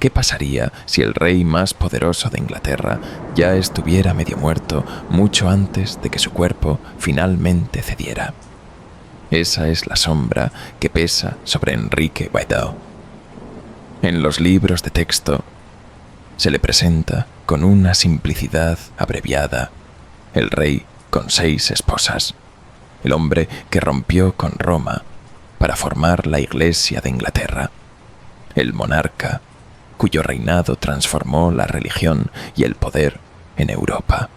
¿Qué pasaría si el rey más poderoso de Inglaterra ya estuviera medio muerto mucho antes de que su cuerpo finalmente cediera? Esa es la sombra que pesa sobre Enrique Guaidó. En los libros de texto se le presenta con una simplicidad abreviada: el rey con 6 esposas, el hombre que rompió con Roma para formar la Iglesia de Inglaterra, el monarca cuyo reinado transformó la religión y el poder en Europa.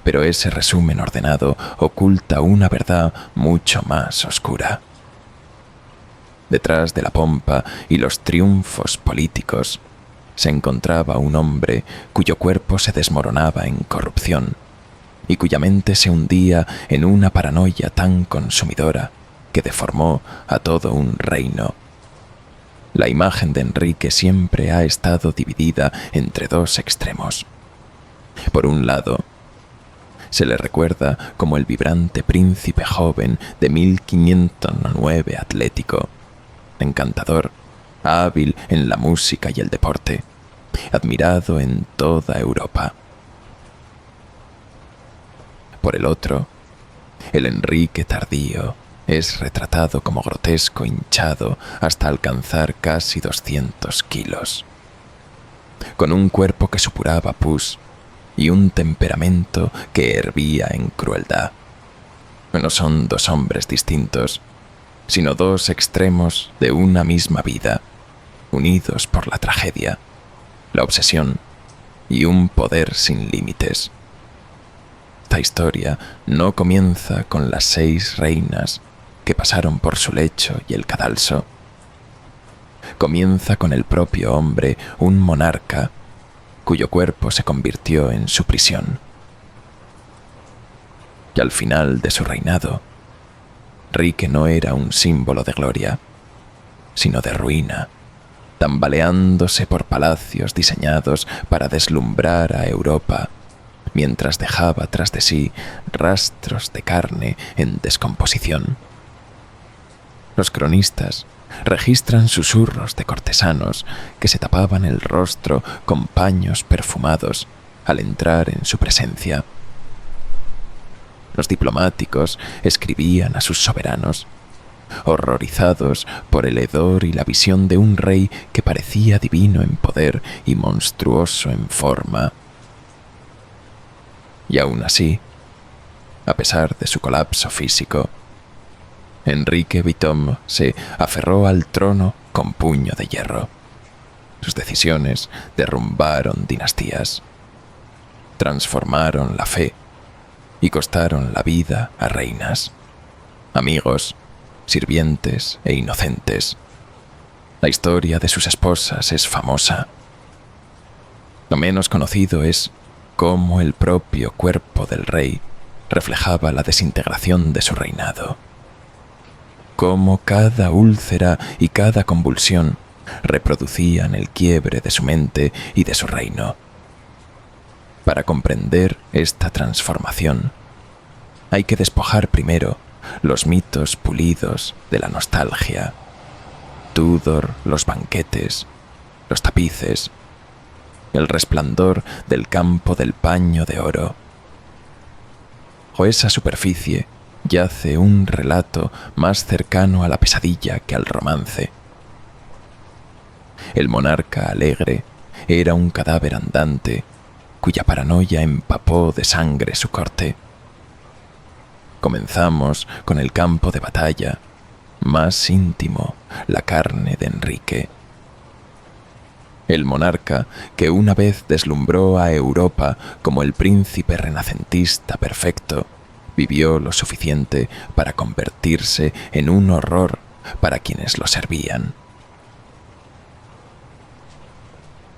Pero ese resumen ordenado oculta una verdad mucho más oscura. Detrás de la pompa y los triunfos políticos se encontraba un hombre cuyo cuerpo se desmoronaba en corrupción y cuya mente se hundía en una paranoia tan consumidora que deformó a todo un reino. La imagen de Enrique siempre ha estado dividida entre 2 extremos. Por un lado, se le recuerda como el vibrante príncipe joven de 1509 atlético, encantador, hábil en la música y el deporte, admirado en toda Europa. Por el otro, el Enrique tardío es retratado como grotesco hinchado hasta alcanzar casi 200 kilos, con un cuerpo que supuraba pus y un temperamento que hervía en crueldad. No son 2 hombres distintos, sino 2 extremos de una misma vida, unidos por la tragedia, la obsesión y un poder sin límites. Esta historia no comienza con las 6 reinas que pasaron por su lecho y el cadalso. Comienza con el propio hombre, un monarca, cuyo cuerpo se convirtió en su prisión. Y al final de su reinado, Enrique no era un símbolo de gloria, sino de ruina, tambaleándose por palacios diseñados para deslumbrar a Europa, mientras dejaba tras de sí rastros de carne en descomposición. Los cronistas registran susurros de cortesanos que se tapaban el rostro con paños perfumados al entrar en su presencia. Los diplomáticos escribían a sus soberanos, horrorizados por el hedor y la visión de un rey que parecía divino en poder y monstruoso en forma. Y aún así, a pesar de su colapso físico, Enrique Vitom se aferró al trono con puño de hierro. Sus decisiones derrumbaron dinastías, transformaron la fe y costaron la vida a reinas, amigos, sirvientes e inocentes. La historia de sus esposas es famosa. Lo menos conocido es cómo el propio cuerpo del rey reflejaba la desintegración de su reinado. Cómo cada úlcera y cada convulsión reproducían el quiebre de su mente y de su reino. Para comprender esta transformación, hay que despojar primero los mitos pulidos de la nostalgia. Tudor, los banquetes, los tapices, el resplandor del campo del paño de oro. O esa superficie yace un relato más cercano a la pesadilla que al romance. El monarca alegre era un cadáver andante cuya paranoia empapó de sangre su corte. Comenzamos con el campo de batalla, más íntimo, la carne de Enrique. El monarca que una vez deslumbró a Europa como el príncipe renacentista perfecto, vivió lo suficiente para convertirse en un horror para quienes lo servían.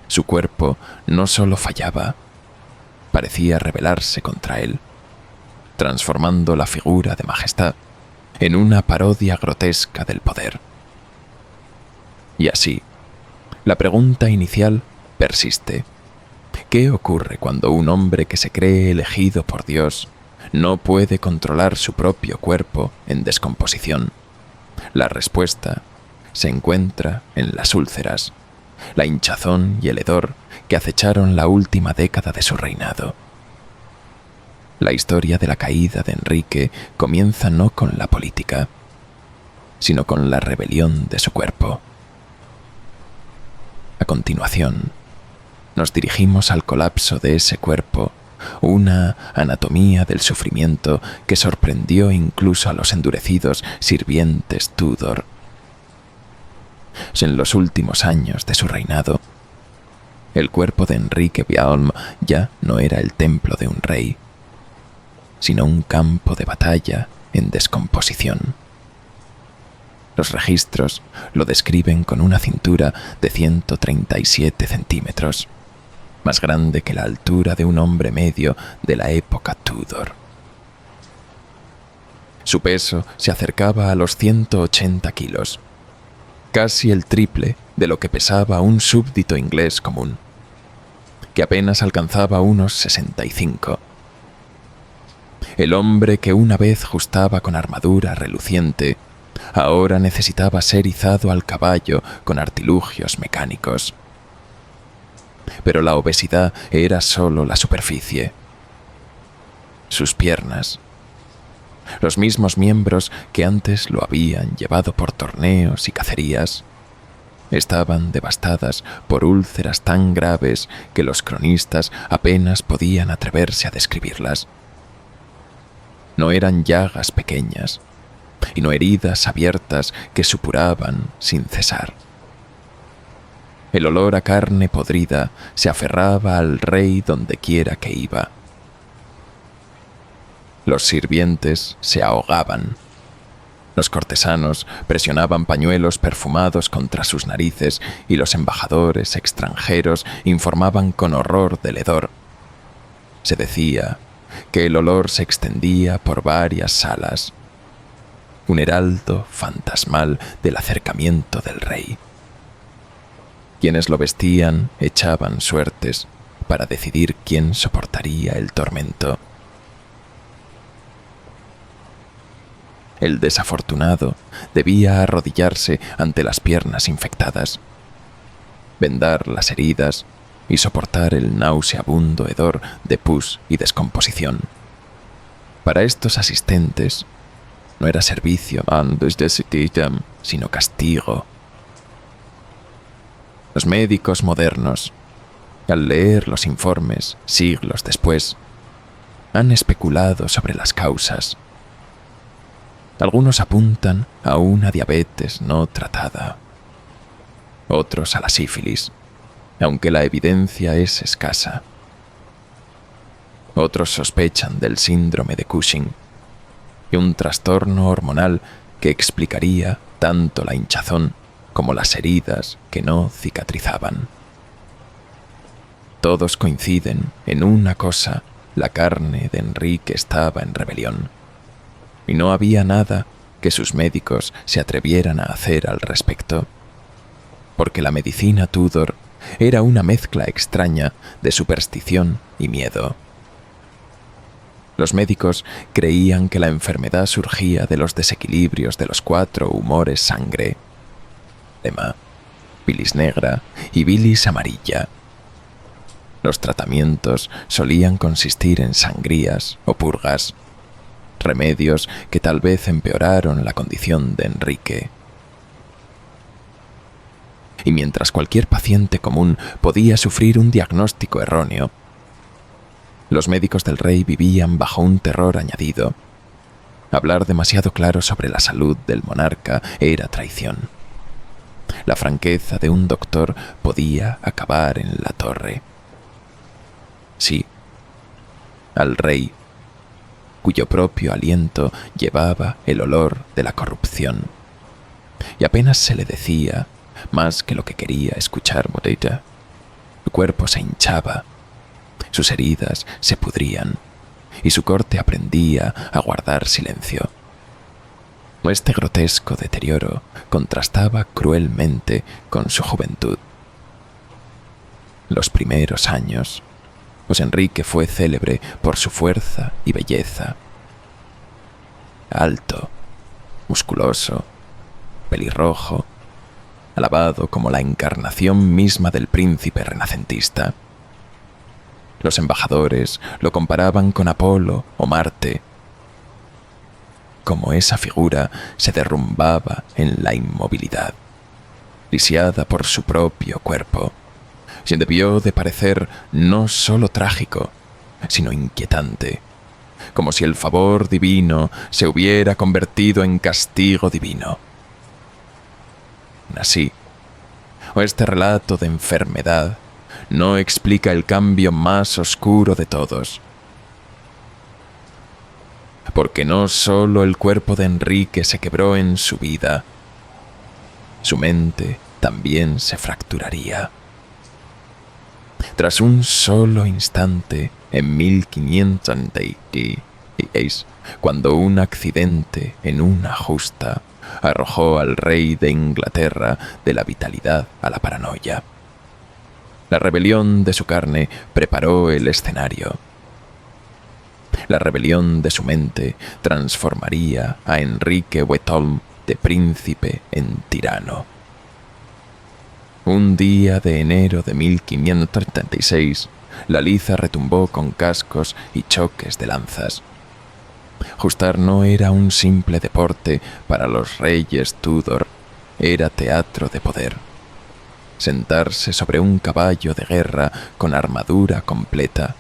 Su cuerpo no solo fallaba, parecía rebelarse contra él, transformando la figura de majestad en una parodia grotesca del poder. Y así, la pregunta inicial persiste. ¿Qué ocurre cuando un hombre que se cree elegido por Dios no puede controlar su propio cuerpo en descomposición? La respuesta se encuentra en las úlceras, la hinchazón y el hedor que acecharon la última década de su reinado. La historia de la caída de Enrique comienza no con la política, sino con la rebelión de su cuerpo. A continuación, nos dirigimos al colapso de ese cuerpo, una anatomía del sufrimiento que sorprendió incluso a los endurecidos sirvientes Tudor. En los últimos años de su reinado, el cuerpo de Enrique Bealm ya no era el templo de un rey, sino un campo de batalla en descomposición. Los registros lo describen con una cintura de 137 centímetros, más grande que la altura de un hombre medio de la época Tudor. Su peso se acercaba a los 180 kilos, casi el triple de lo que pesaba un súbdito inglés común, que apenas alcanzaba unos 65. El hombre que una vez justaba con armadura reluciente, ahora necesitaba ser izado al caballo con artilugios mecánicos. Pero la obesidad era solo la superficie. Sus piernas, los mismos miembros que antes lo habían llevado por torneos y cacerías, estaban devastadas por úlceras tan graves que los cronistas apenas podían atreverse a describirlas. No eran llagas pequeñas, y no heridas abiertas que supuraban sin cesar. El olor a carne podrida se aferraba al rey donde quiera que iba. Los sirvientes se ahogaban. Los cortesanos presionaban pañuelos perfumados contra sus narices y los embajadores extranjeros informaban con horror del hedor. Se decía que el olor se extendía por varias salas, un heraldo fantasmal del acercamiento del rey. Quienes lo vestían echaban suertes para decidir quién soportaría el tormento. El desafortunado debía arrodillarse ante las piernas infectadas, vendar las heridas y soportar el nauseabundo hedor de pus y descomposición. Para estos asistentes, no era servicio, sino castigo. Los médicos modernos, al leer los informes siglos después, han especulado sobre las causas. Algunos apuntan a una diabetes no tratada, otros a la sífilis, aunque la evidencia es escasa. Otros sospechan del síndrome de Cushing y un trastorno hormonal que explicaría tanto la hinchazón como las heridas que no cicatrizaban. Todos coinciden en una cosa: la carne de Enrique estaba en rebelión, y no había nada que sus médicos se atrevieran a hacer al respecto, porque la medicina Tudor era una mezcla extraña de superstición y miedo. Los médicos creían que la enfermedad surgía de los desequilibrios de los 4 humores sangre: edema, bilis negra y bilis amarilla. Los tratamientos solían consistir en sangrías o purgas, remedios que tal vez empeoraron la condición de Enrique. Y mientras cualquier paciente común podía sufrir un diagnóstico erróneo, los médicos del rey vivían bajo un terror añadido. Hablar demasiado claro sobre la salud del monarca era traición. La franqueza de un doctor podía acabar en la torre. Sí, al rey, cuyo propio aliento llevaba el olor de la corrupción, y apenas se le decía más que lo que quería escuchar Moreira. Su cuerpo se hinchaba, sus heridas se pudrían, y su corte aprendía a guardar silencio. Este grotesco deterioro contrastaba cruelmente con su juventud. Los primeros años, pues Enrique fue célebre por su fuerza y belleza. Alto, musculoso, pelirrojo, alabado como la encarnación misma del príncipe renacentista. Los embajadores lo comparaban con Apolo o Marte, como esa figura se derrumbaba en la inmovilidad, lisiada por su propio cuerpo, y debió de parecer no solo trágico, sino inquietante, como si el favor divino se hubiera convertido en castigo divino. Así, este relato de enfermedad no explica el cambio más oscuro de todos, porque no solo el cuerpo de Enrique se quebró en su vida, su mente también se fracturaría. Tras un solo instante, en 1536, cuando un accidente en una justa arrojó al rey de Inglaterra de la vitalidad a la paranoia. La rebelión de su carne preparó el escenario. La rebelión de su mente transformaría a Enrique Wetholm de príncipe en tirano. Un día de enero de 1536, la liza retumbó con cascos y choques de lanzas. Justar no era un simple deporte para los reyes Tudor, era teatro de poder. Sentarse sobre un caballo de guerra con armadura completa,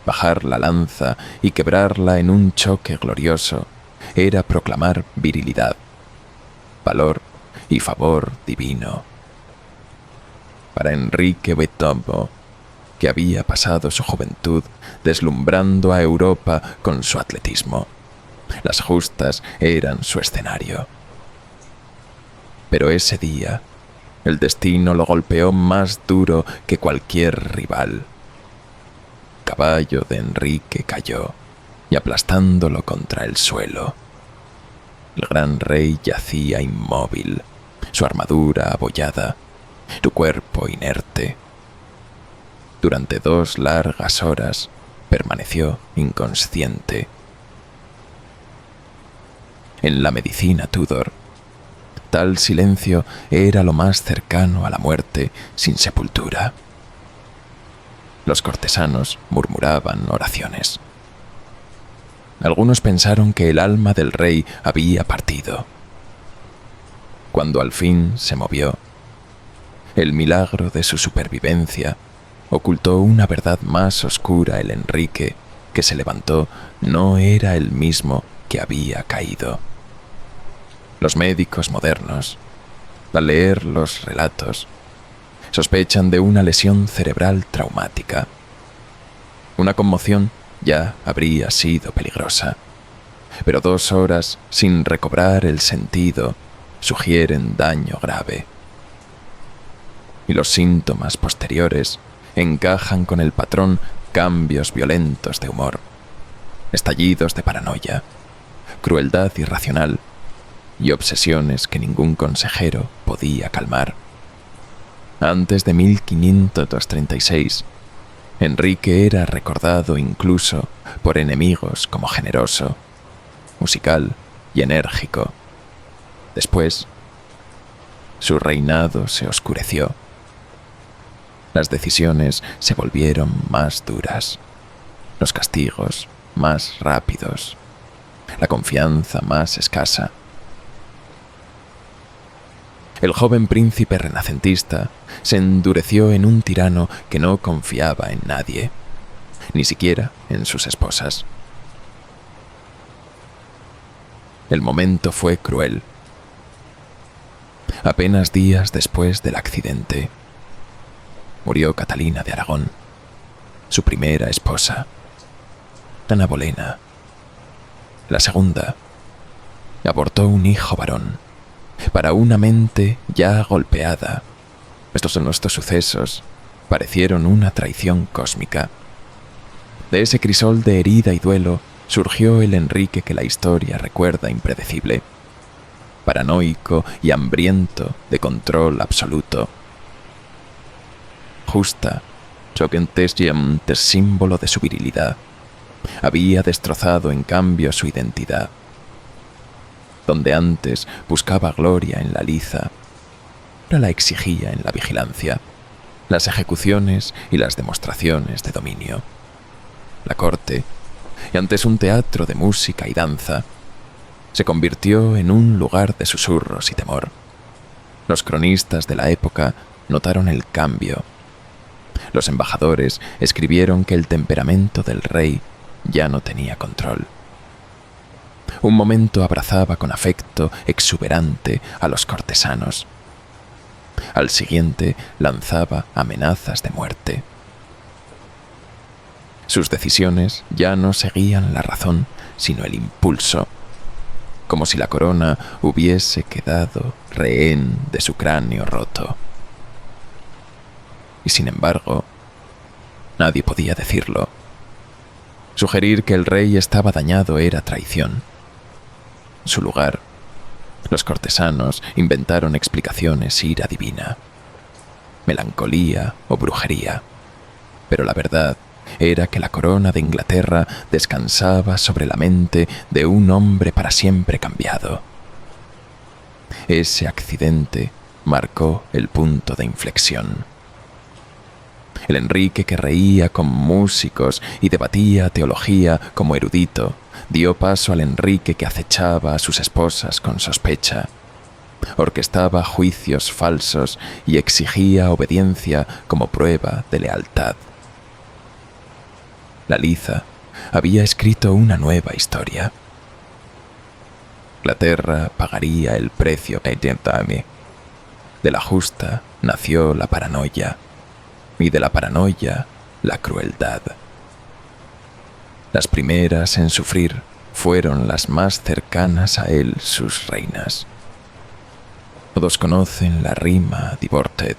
bajar la lanza y quebrarla en un choque glorioso, era proclamar virilidad, valor y favor divino. Para Enrique Wetholm, que había pasado su juventud deslumbrando a Europa con su atletismo, las justas eran su escenario. Pero ese día, el destino lo golpeó más duro que cualquier rival. El caballo de Enrique cayó, y aplastándolo contra el suelo. El gran rey yacía inmóvil, su armadura abollada, su cuerpo inerte. Durante 2 largas horas permaneció inconsciente. En la medicina Tudor, tal silencio era lo más cercano a la muerte sin sepultura. Los cortesanos murmuraban oraciones. Algunos pensaron que el alma del rey había partido. Cuando al fin se movió, el milagro de su supervivencia ocultó una verdad más oscura. El Enrique que se levantó no era el mismo que había caído. Los médicos modernos, al leer los relatos, sospechan de una lesión cerebral traumática. Una conmoción ya habría sido peligrosa, pero 2 horas sin recobrar el sentido sugieren daño grave. Y los síntomas posteriores encajan con el patrón: cambios violentos de humor, estallidos de paranoia, crueldad irracional y obsesiones que ningún consejero podía calmar. Antes de 1536, Enrique era recordado incluso por enemigos como generoso, musical y enérgico. Después, su reinado se oscureció. Las decisiones se volvieron más duras, los castigos más rápidos, la confianza más escasa. El joven príncipe renacentista se endureció en un tirano que no confiaba en nadie, ni siquiera en sus esposas. El momento fue cruel. Apenas días después del accidente, murió Catalina de Aragón, su primera esposa, Ana Bolena. La segunda abortó un hijo varón. Para una mente ya golpeada, estos sucesos parecieron una traición cósmica. De ese crisol de herida y duelo surgió el Enrique que la historia recuerda impredecible, paranoico y hambriento de control absoluto. Justa, símbolo de su virilidad, había destrozado en cambio su identidad. Donde antes buscaba gloria en la liza, la exigía en la vigilancia, las ejecuciones y las demostraciones de dominio. La corte, y antes un teatro de música y danza, se convirtió en un lugar de susurros y temor. Los cronistas de la época notaron el cambio. Los embajadores escribieron que el temperamento del rey ya no tenía control. Un momento abrazaba con afecto exuberante a los cortesanos. Al siguiente lanzaba amenazas de muerte. Sus decisiones ya no seguían la razón, sino el impulso, como si la corona hubiese quedado rehén de su cráneo roto. Y sin embargo, nadie podía decirlo. Sugerir que el rey estaba dañado era traición. En su lugar, los cortesanos inventaron explicaciones ira divina, melancolía o brujería, pero la verdad era que la corona de Inglaterra descansaba sobre la mente de un hombre para siempre cambiado. Ese accidente marcó el punto de inflexión. El Enrique que reía con músicos y debatía teología como erudito dio paso al Enrique que acechaba a sus esposas con sospecha, orquestaba juicios falsos y exigía obediencia como prueba de lealtad. La liza había escrito una nueva historia. Inglaterra pagaría el precio de la justa nació la paranoia, y de la paranoia la crueldad. Las primeras en sufrir fueron las más cercanas a él, sus reinas. Todos conocen la rima Divorted.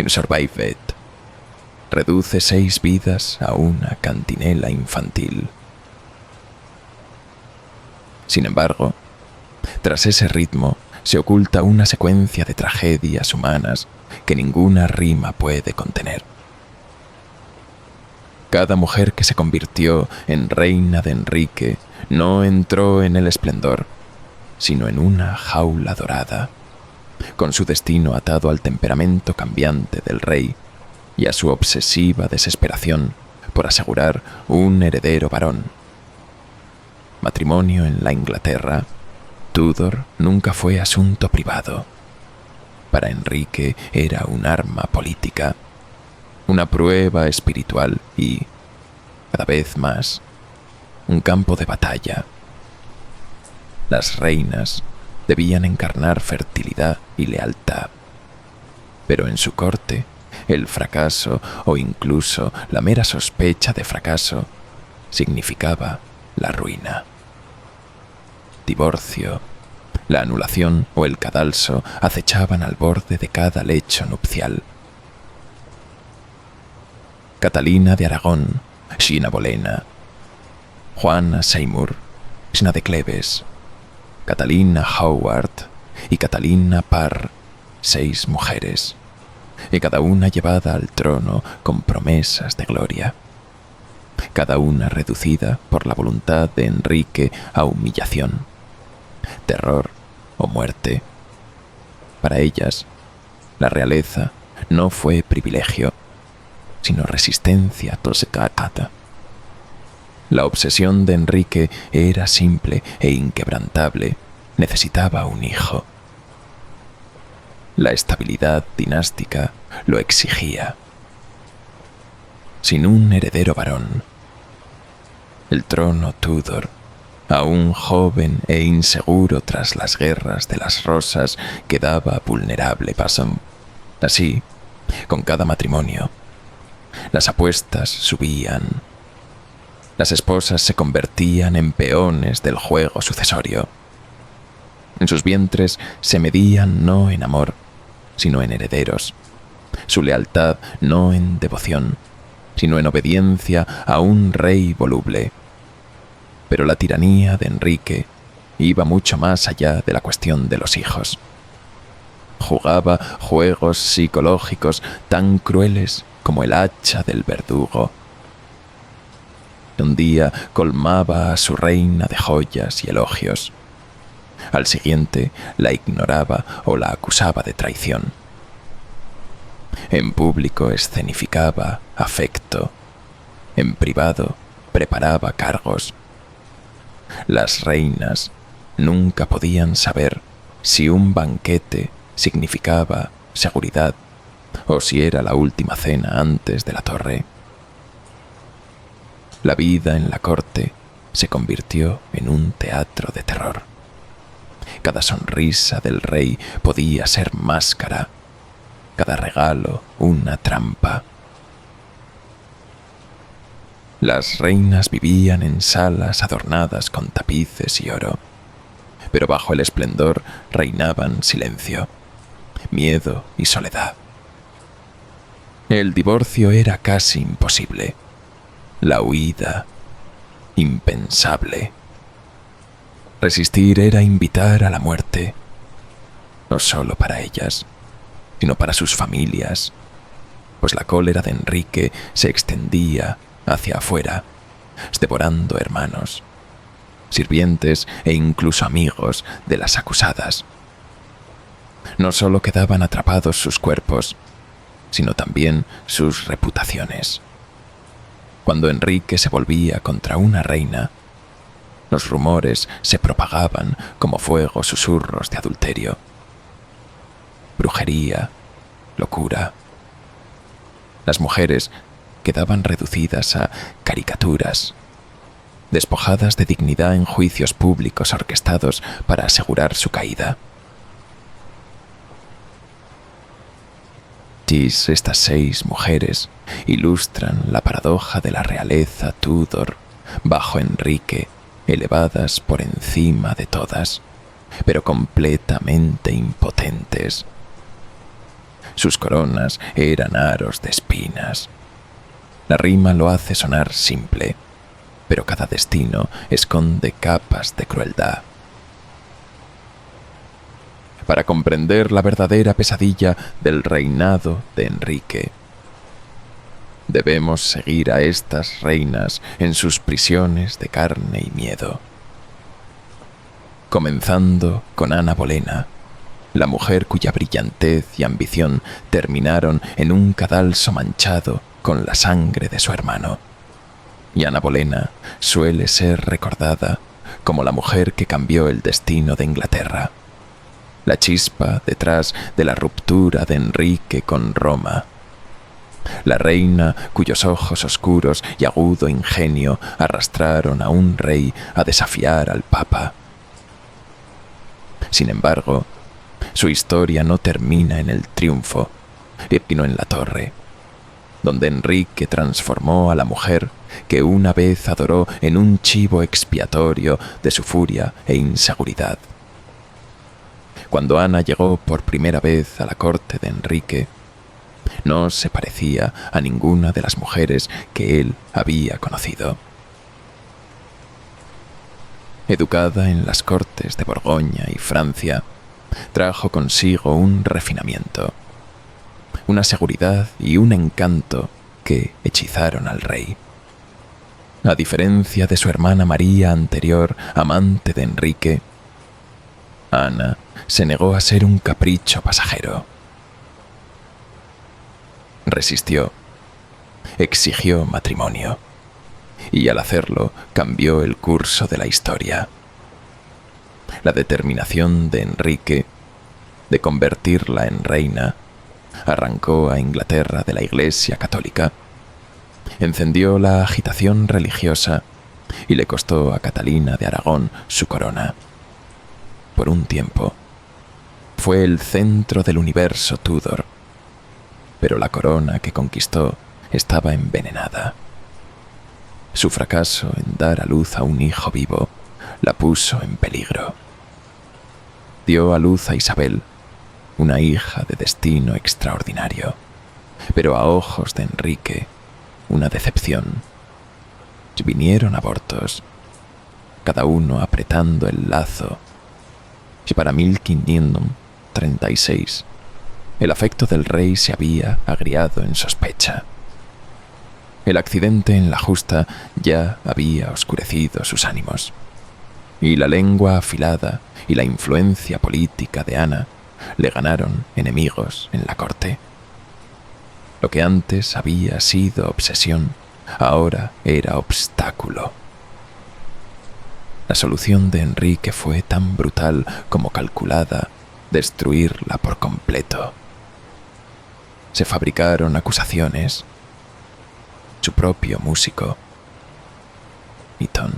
Survived reduce 6 vidas a una cantinela infantil. Sin embargo, tras ese ritmo se oculta una secuencia de tragedias humanas que ninguna rima puede contener. Cada mujer que se convirtió en reina de Enrique no entró en el esplendor, sino en una jaula dorada, con su destino atado al temperamento cambiante del rey y a su obsesiva desesperación por asegurar un heredero varón. Matrimonio en la Inglaterra Tudor nunca fue asunto privado. Para Enrique era un arma política, una prueba espiritual y, cada vez más, un campo de batalla. Las reinas debían encarnar fertilidad y lealtad, pero en su corte, el fracaso o incluso la mera sospecha de fracaso significaba la ruina. Divorcio, la anulación o el cadalso acechaban al borde de cada lecho nupcial. Catalina de Aragón, Sina Bolena, Juana Seymour, Sina de Cleves, Catalina Howard y Catalina Parr, 6 mujeres, y cada una llevada al trono con promesas de gloria, cada una reducida por la voluntad de Enrique a humillación, terror o muerte. Para ellas, la realeza no fue privilegio, sino resistencia tosecata. La obsesión de Enrique era simple e inquebrantable. Necesitaba un hijo. La estabilidad dinástica lo exigía. Sin un heredero varón, el trono Tudor, aún joven e inseguro tras las guerras de las rosas, quedaba vulnerable. Así, con cada matrimonio, las apuestas subían. Las esposas se convertían en peones del juego sucesorio. En sus vientres se medían no en amor, sino en herederos. Su lealtad no en devoción, sino en obediencia a un rey voluble. Pero la tiranía de Enrique iba mucho más allá de la cuestión de los hijos. Jugaba juegos psicológicos tan crueles como el hacha del verdugo. Un día colmaba a su reina de joyas y elogios. Al siguiente la ignoraba o la acusaba de traición. En público escenificaba afecto. En privado preparaba cargos. Las reinas nunca podían saber si un banquete significaba seguridad o si era la última cena antes de la torre. La vida en la corte se convirtió en un teatro de terror. Cada sonrisa del rey podía ser máscara, cada regalo una trampa. Las reinas vivían en salas adornadas con tapices y oro, pero bajo el esplendor reinaban silencio, miedo y soledad. El divorcio era casi imposible, la huida impensable. Resistir era invitar a la muerte, no solo para ellas, sino para sus familias, pues la cólera de Enrique se extendía hacia afuera, devorando hermanos, sirvientes e incluso amigos de las acusadas. No solo quedaban atrapados sus cuerpos, sino también sus reputaciones. Cuando Enrique se volvía contra una reina, los rumores se propagaban como fuego susurros de adulterio, brujería, locura. Las mujeres quedaban reducidas a caricaturas, despojadas de dignidad en juicios públicos orquestados para asegurar su caída. Estas 6 mujeres ilustran la paradoja de la realeza Tudor bajo Enrique, elevadas por encima de todas, pero completamente impotentes. Sus coronas eran aros de espinas. La rima lo hace sonar simple, pero cada destino esconde capas de crueldad. Para comprender la verdadera pesadilla del reinado de Enrique, debemos seguir a estas reinas en sus prisiones de carne y miedo. Comenzando con Ana Bolena, la mujer cuya brillantez y ambición terminaron en un cadalso manchado con la sangre de su hermano. Y Ana Bolena suele ser recordada como la mujer que cambió el destino de Inglaterra, la chispa detrás de la ruptura de Enrique con Roma, la reina cuyos ojos oscuros y agudo ingenio arrastraron a un rey a desafiar al Papa. Sin embargo, su historia no termina en el triunfo, sino en la torre, donde Enrique transformó a la mujer que una vez adoró en un chivo expiatorio de su furia e inseguridad. Cuando Ana llegó por primera vez a la corte de Enrique, no se parecía a ninguna de las mujeres que él había conocido. Educada en las cortes de Borgoña y Francia, trajo consigo un refinamiento, una seguridad y un encanto que hechizaron al rey. A diferencia de su hermana María anterior, amante de Enrique, Ana se negó a ser un capricho pasajero. Resistió, exigió matrimonio, y al hacerlo cambió el curso de la historia. La determinación de Enrique de convertirla en reina arrancó a Inglaterra de la Iglesia católica, encendió la agitación religiosa y le costó a Catalina de Aragón su corona. Por un tiempo, fue el centro del universo Tudor, pero la corona que conquistó estaba envenenada. Su fracaso en dar a luz a un hijo vivo la puso en peligro. Dio a luz a Isabel, una hija de destino extraordinario, pero a ojos de Enrique, una decepción. Vinieron abortos, cada uno apretando el lazo, y para 1536 el afecto del rey se había agriado en sospecha. El accidente en la justa ya había oscurecido sus ánimos, y la lengua afilada y la influencia política de Ana le ganaron enemigos en la corte. Lo que antes había sido obsesión, ahora era obstáculo. La solución de Enrique fue tan brutal como calculada: destruirla por completo. Se fabricaron acusaciones. Su propio músico, Eaton,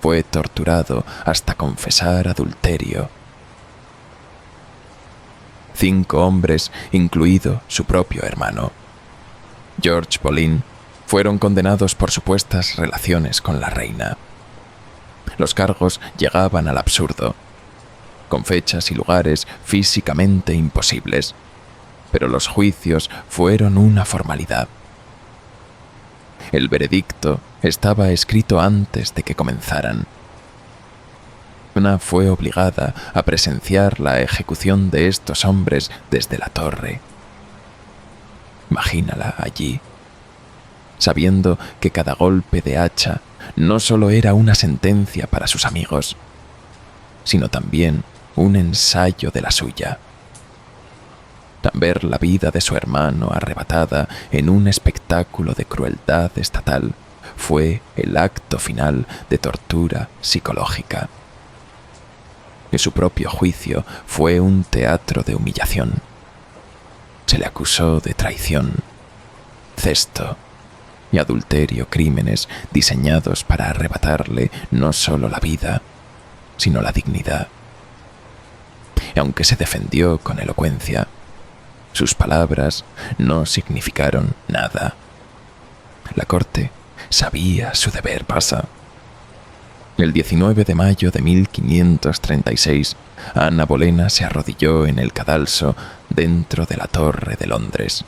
fue torturado hasta confesar adulterio. 5 hombres, incluido su propio hermano, George Boleyn, fueron condenados por supuestas relaciones con la reina. Los cargos llegaban al absurdo, con fechas y lugares físicamente imposibles, pero los juicios fueron una formalidad. El veredicto estaba escrito antes de que comenzaran. Ana fue obligada a presenciar la ejecución de estos hombres desde la torre. Imagínala allí, sabiendo que cada golpe de hacha no solo era una sentencia para sus amigos, sino también un ensayo de la suya. Ver la vida de su hermano arrebatada en un espectáculo de crueldad estatal fue el acto final de tortura psicológica. Y su propio juicio fue un teatro de humillación. Se le acusó de traición, cesto y adulterio, crímenes diseñados para arrebatarle no solo la vida, sino la dignidad. Y aunque se defendió con elocuencia, sus palabras no significaron nada. La corte sabía su deber. El 19 de mayo de 1536, Ana Bolena se arrodilló en el cadalso dentro de la Torre de Londres.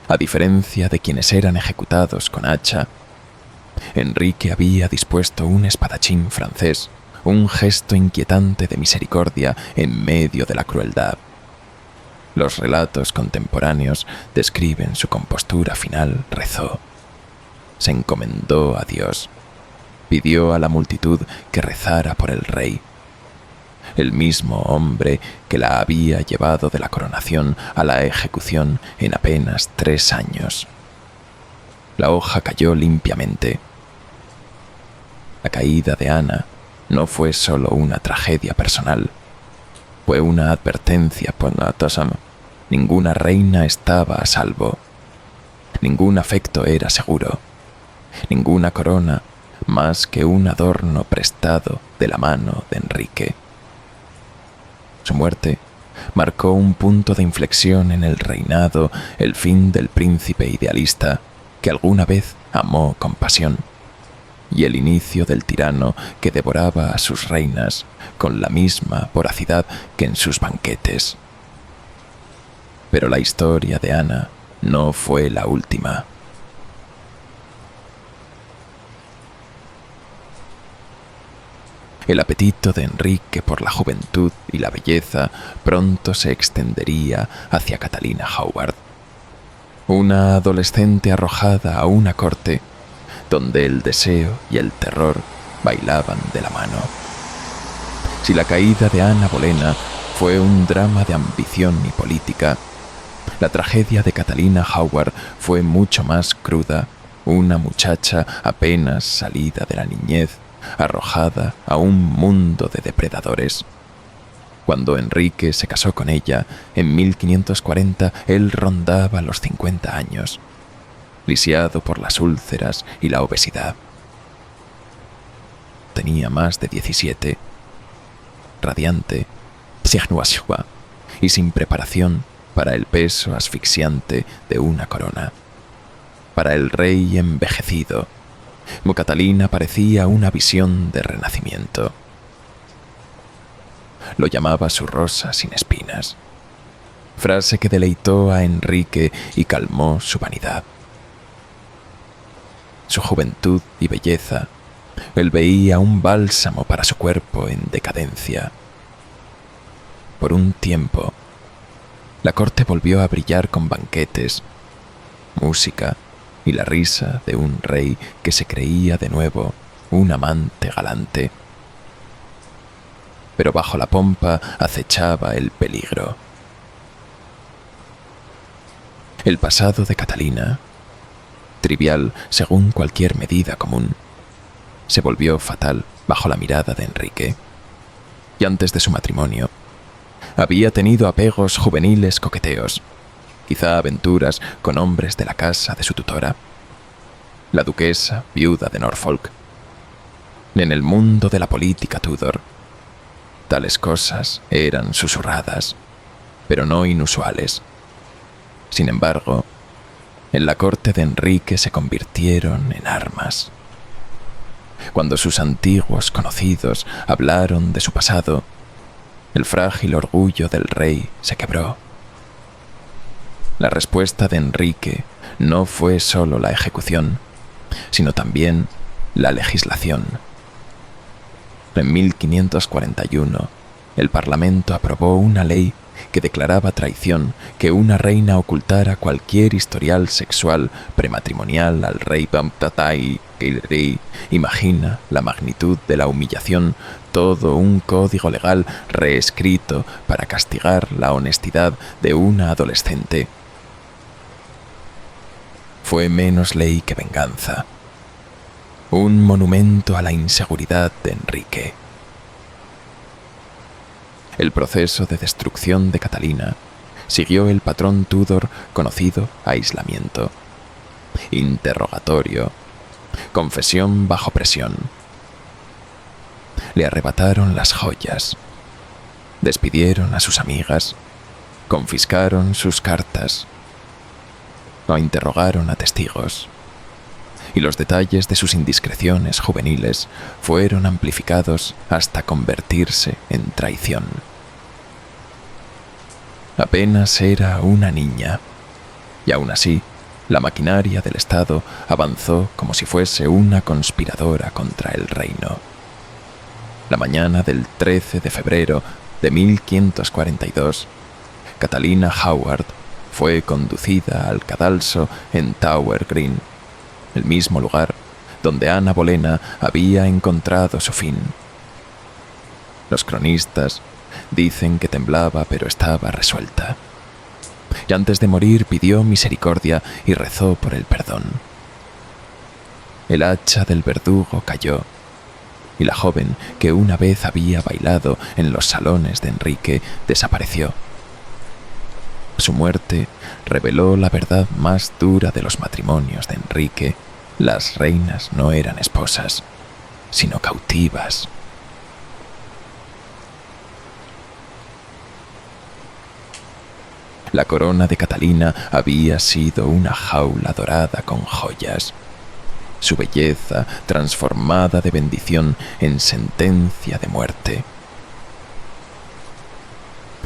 A diferencia de quienes eran ejecutados con hacha, Enrique había dispuesto un espadachín francés, un gesto inquietante de misericordia en medio de la crueldad. Los relatos contemporáneos describen su compostura final. Rezó, se encomendó a Dios, pidió a la multitud que rezara por el rey, el mismo hombre que la había llevado de la coronación a la ejecución en apenas 3 años. La hoja cayó limpiamente. La caída de Ana no fue solo una tragedia personal, fue una advertencia ninguna reina estaba a salvo, ningún afecto era seguro, ninguna corona más que un adorno prestado de la mano de Enrique. Su muerte marcó un punto de inflexión en el reinado, el fin del príncipe idealista que alguna vez amó con pasión, y el inicio del tirano que devoraba a sus reinas con la misma voracidad que en sus banquetes. Pero la historia de Ana no fue la última. El apetito de Enrique por la juventud y la belleza pronto se extendería hacia Catalina Howard, una adolescente arrojada a una corte donde el deseo y el terror bailaban de la mano. Si la caída de Ana Bolena fue un drama de ambición y política, la tragedia de Catalina Howard fue mucho más cruda, una muchacha apenas salida de la niñez, arrojada a un mundo de depredadores. Cuando Enrique se casó con ella, en 1540, él rondaba los 50 años, lisiado por las úlceras y la obesidad. Tenía más de 17, radiante, y sin preparación para el peso asfixiante de una corona. Para el rey envejecido, Catalina parecía una visión de renacimiento. Lo llamaba su rosa sin espinas, frase que deleitó a Enrique y calmó su vanidad. Su juventud y belleza, él veía un bálsamo para su cuerpo en decadencia. Por un tiempo, la corte volvió a brillar con banquetes, música y la risa de un rey que se creía de nuevo un amante galante. Pero bajo la pompa acechaba el peligro. El pasado de Catalina, trivial según cualquier medida común, se volvió fatal bajo la mirada de Enrique. Y antes de su matrimonio, había tenido apegos juveniles coqueteos, quizá aventuras con hombres de la casa de su tutora, la duquesa viuda de Norfolk. En el mundo de la política Tudor, tales cosas eran susurradas, pero no inusuales. Sin embargo, en la corte de Enrique se convirtieron en armas. Cuando sus antiguos conocidos hablaron de su pasado, el frágil orgullo del rey se quebró. La respuesta de Enrique no fue solo la ejecución, sino también la legislación. En 1541, el Parlamento aprobó una ley que declaraba traición que una reina ocultara cualquier historial sexual prematrimonial al rey Bamtatai Keilri. Imagina la magnitud de la humillación, todo un código legal reescrito para castigar la honestidad de una adolescente. Fue menos ley que venganza. Un monumento a la inseguridad de Enrique. El proceso de destrucción de Catalina siguió el patrón Tudor conocido: aislamiento, interrogatorio, confesión bajo presión. Le arrebataron las joyas, despidieron a sus amigas, confiscaron sus cartas, lo interrogaron a testigos, y los detalles de sus indiscreciones juveniles fueron amplificados hasta convertirse en traición. Apenas era una niña, y aún así, la maquinaria del Estado avanzó como si fuese una conspiradora contra el reino. La mañana del 13 de febrero de 1542, Catalina Howard fue conducida al cadalso en Tower Green, el mismo lugar donde Ana Bolena había encontrado su fin. Los cronistas dicen que temblaba, pero estaba resuelta. Y antes de morir pidió misericordia y rezó por el perdón. El hacha del verdugo cayó, y la joven que una vez había bailado en los salones de Enrique desapareció. Su muerte reveló la verdad más dura de los matrimonios de Enrique. Las reinas no eran esposas, sino cautivas. La corona de Catalina había sido una jaula dorada con joyas. Su belleza transformada de bendición en sentencia de muerte.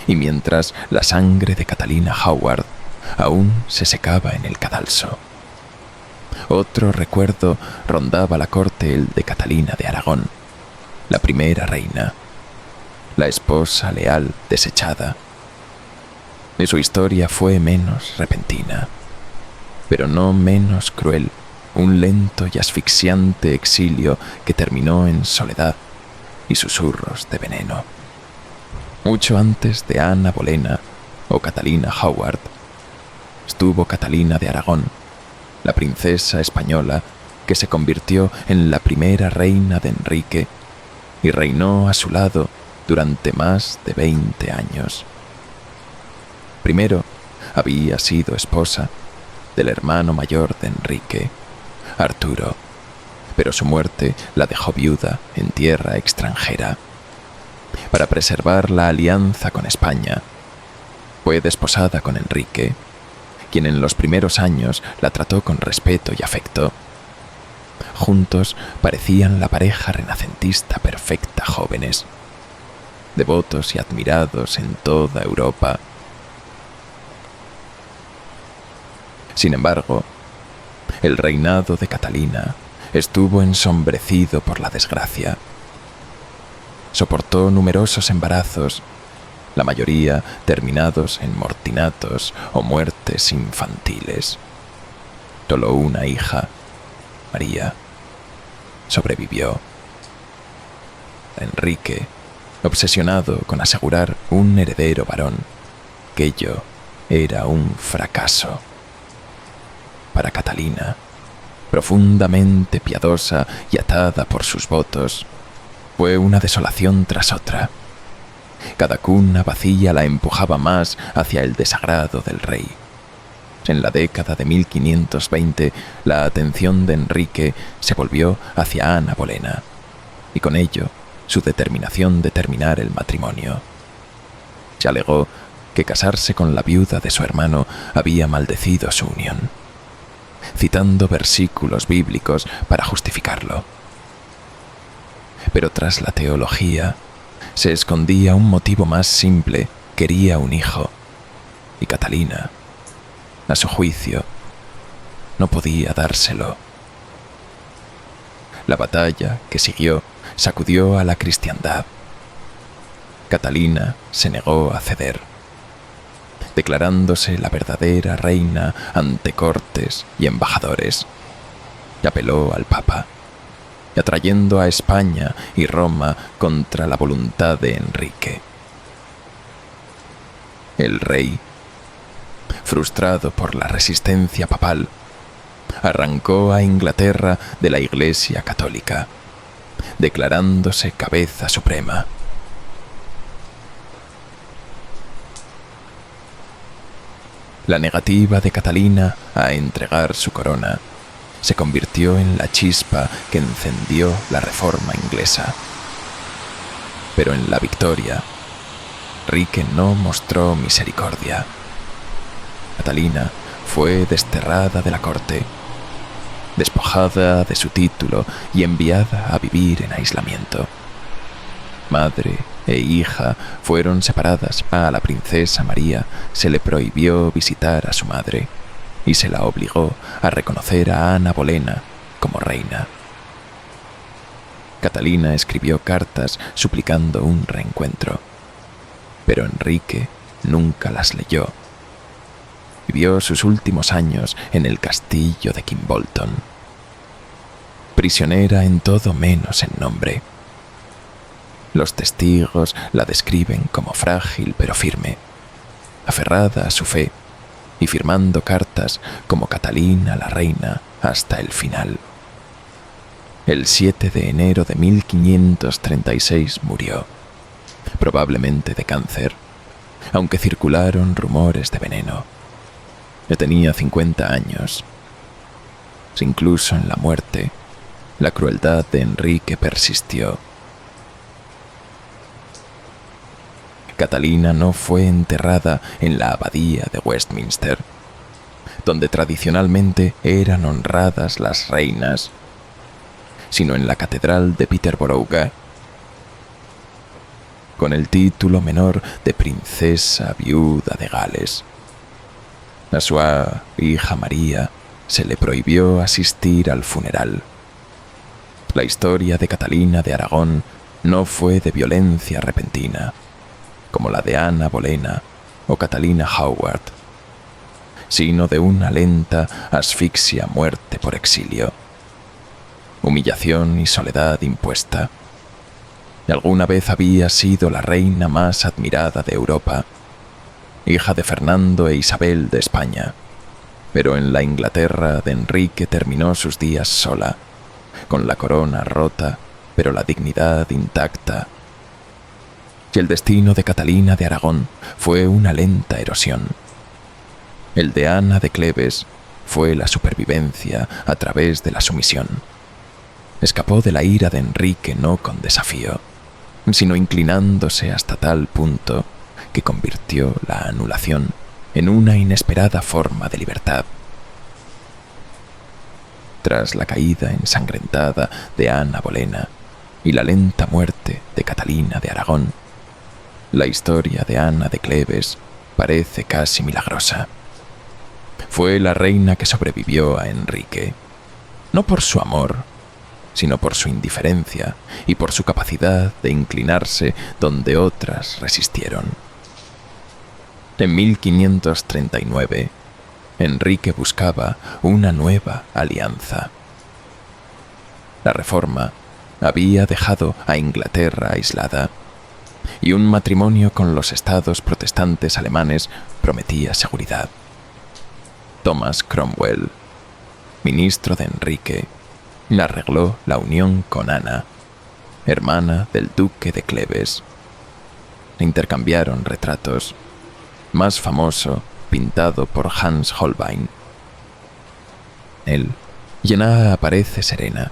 Y mientras la sangre de Catalina Howard aún se secaba en el cadalso, otro recuerdo rondaba la corte, el de Catalina de Aragón, la primera reina, la esposa leal desechada. Y su historia fue menos repentina, pero no menos cruel, un lento y asfixiante exilio que terminó en soledad y susurros de veneno. Mucho antes de Ana Bolena o Catalina Howard, estuvo Catalina de Aragón, la princesa española que se convirtió en la primera reina de Enrique y reinó a su lado durante más de 20 años. Primero había sido esposa del hermano mayor de Enrique, Arturo, pero su muerte la dejó viuda en tierra extranjera. Para preservar la alianza con España, fue desposada con Enrique, quien en los primeros años la trató con respeto y afecto. Juntos parecían la pareja renacentista perfecta, jóvenes, devotos y admirados en toda Europa. Sin embargo, el reinado de Catalina estuvo ensombrecido por la desgracia. Soportó numerosos embarazos, la mayoría terminados en mortinatos o muertes infantiles. Solo una hija, María, sobrevivió. Enrique, obsesionado con asegurar un heredero varón, que ello era un fracaso. Para Catalina, profundamente piadosa y atada por sus votos, fue una desolación tras otra. Cada cuna vacía la empujaba más hacia el desagrado del rey. En la década de 1520, la atención de Enrique se volvió hacia Ana Bolena, y con ello su determinación de terminar el matrimonio. Se alegó que casarse con la viuda de su hermano había maldecido su unión, citando versículos bíblicos para justificarlo. Pero tras la teología se escondía un motivo más simple: quería un hijo, y Catalina, a su juicio, no podía dárselo. La batalla que siguió sacudió a la cristiandad. Catalina se negó a ceder, declarándose la verdadera reina ante cortes y embajadores, y apeló al Papa, y atrayendo a España y Roma contra la voluntad de Enrique. El rey, frustrado por la resistencia papal, arrancó a Inglaterra de la Iglesia Católica, declarándose cabeza suprema. La negativa de Catalina a entregar su corona se convirtió en la chispa que encendió la reforma inglesa. Pero en la victoria, Enrique no mostró misericordia. Catalina fue desterrada de la corte, despojada de su título y enviada a vivir en aislamiento. Madre e hija fueron separadas. A la princesa María se le prohibió visitar a su madre y se la obligó a reconocer a Ana Bolena como reina. Catalina escribió cartas suplicando un reencuentro, pero Enrique nunca las leyó. Vivió sus últimos años en el castillo de Kimbolton, prisionera en todo menos en nombre. Los testigos la describen como frágil pero firme, aferrada a su fe y firmando cartas como Catalina la reina hasta el final. El 7 de enero de 1536 murió, probablemente de cáncer, aunque circularon rumores de veneno. Tenía 50 años. Incluso en la muerte, la crueldad de Enrique persistió. Catalina no fue enterrada en la abadía de Westminster, donde tradicionalmente eran honradas las reinas, sino en la catedral de Peterborough, con el título menor de princesa viuda de Gales. A su hija María se le prohibió asistir al funeral. La historia de Catalina de Aragón no fue de violencia repentina, como la de Ana Bolena o Catalina Howard, sino de una lenta asfixia-muerte por exilio, humillación y soledad impuesta. Y alguna vez había sido la reina más admirada de Europa, hija de Fernando e Isabel de España, pero en la Inglaterra de Enrique terminó sus días sola, con la corona rota, pero la dignidad intacta. Y el destino de Catalina de Aragón fue una lenta erosión. El de Ana de Cleves fue la supervivencia a través de la sumisión. Escapó de la ira de Enrique no con desafío, sino inclinándose hasta tal punto que convirtió la anulación en una inesperada forma de libertad. Tras la caída ensangrentada de Ana Bolena y la lenta muerte de Catalina de Aragón, la historia de Ana de Cleves parece casi milagrosa. Fue la reina que sobrevivió a Enrique, no por su amor, sino por su indiferencia y por su capacidad de inclinarse donde otras resistieron. En 1539, Enrique buscaba una nueva alianza. La Reforma había dejado a Inglaterra aislada, y un matrimonio con los estados protestantes alemanes prometía seguridad. Thomas Cromwell, ministro de Enrique, arregló la unión con Ana, hermana del duque de Cleves. Intercambiaron retratos, más famoso pintado por Hans Holbein. Él, Jenna aparece serena,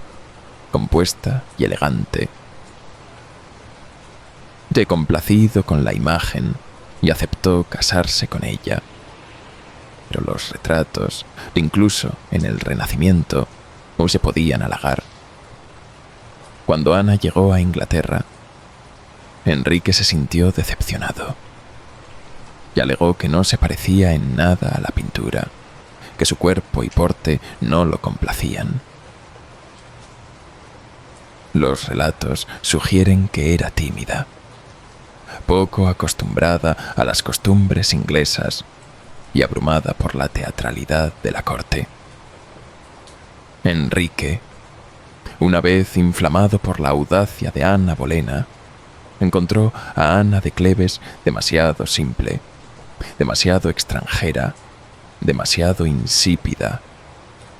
compuesta y elegante. Complacido con la imagen, y aceptó casarse con ella. Pero los retratos, incluso en el Renacimiento, no se podían halagar. Cuando Ana llegó a Inglaterra, Enrique se sintió decepcionado y alegó que no se parecía en nada a la pintura, que su cuerpo y porte no lo complacían. Los relatos sugieren que era tímida, poco acostumbrada a las costumbres inglesas y abrumada por la teatralidad de la corte. Enrique, una vez inflamado por la audacia de Ana Bolena, encontró a Ana de Cleves demasiado simple, demasiado extranjera, demasiado insípida.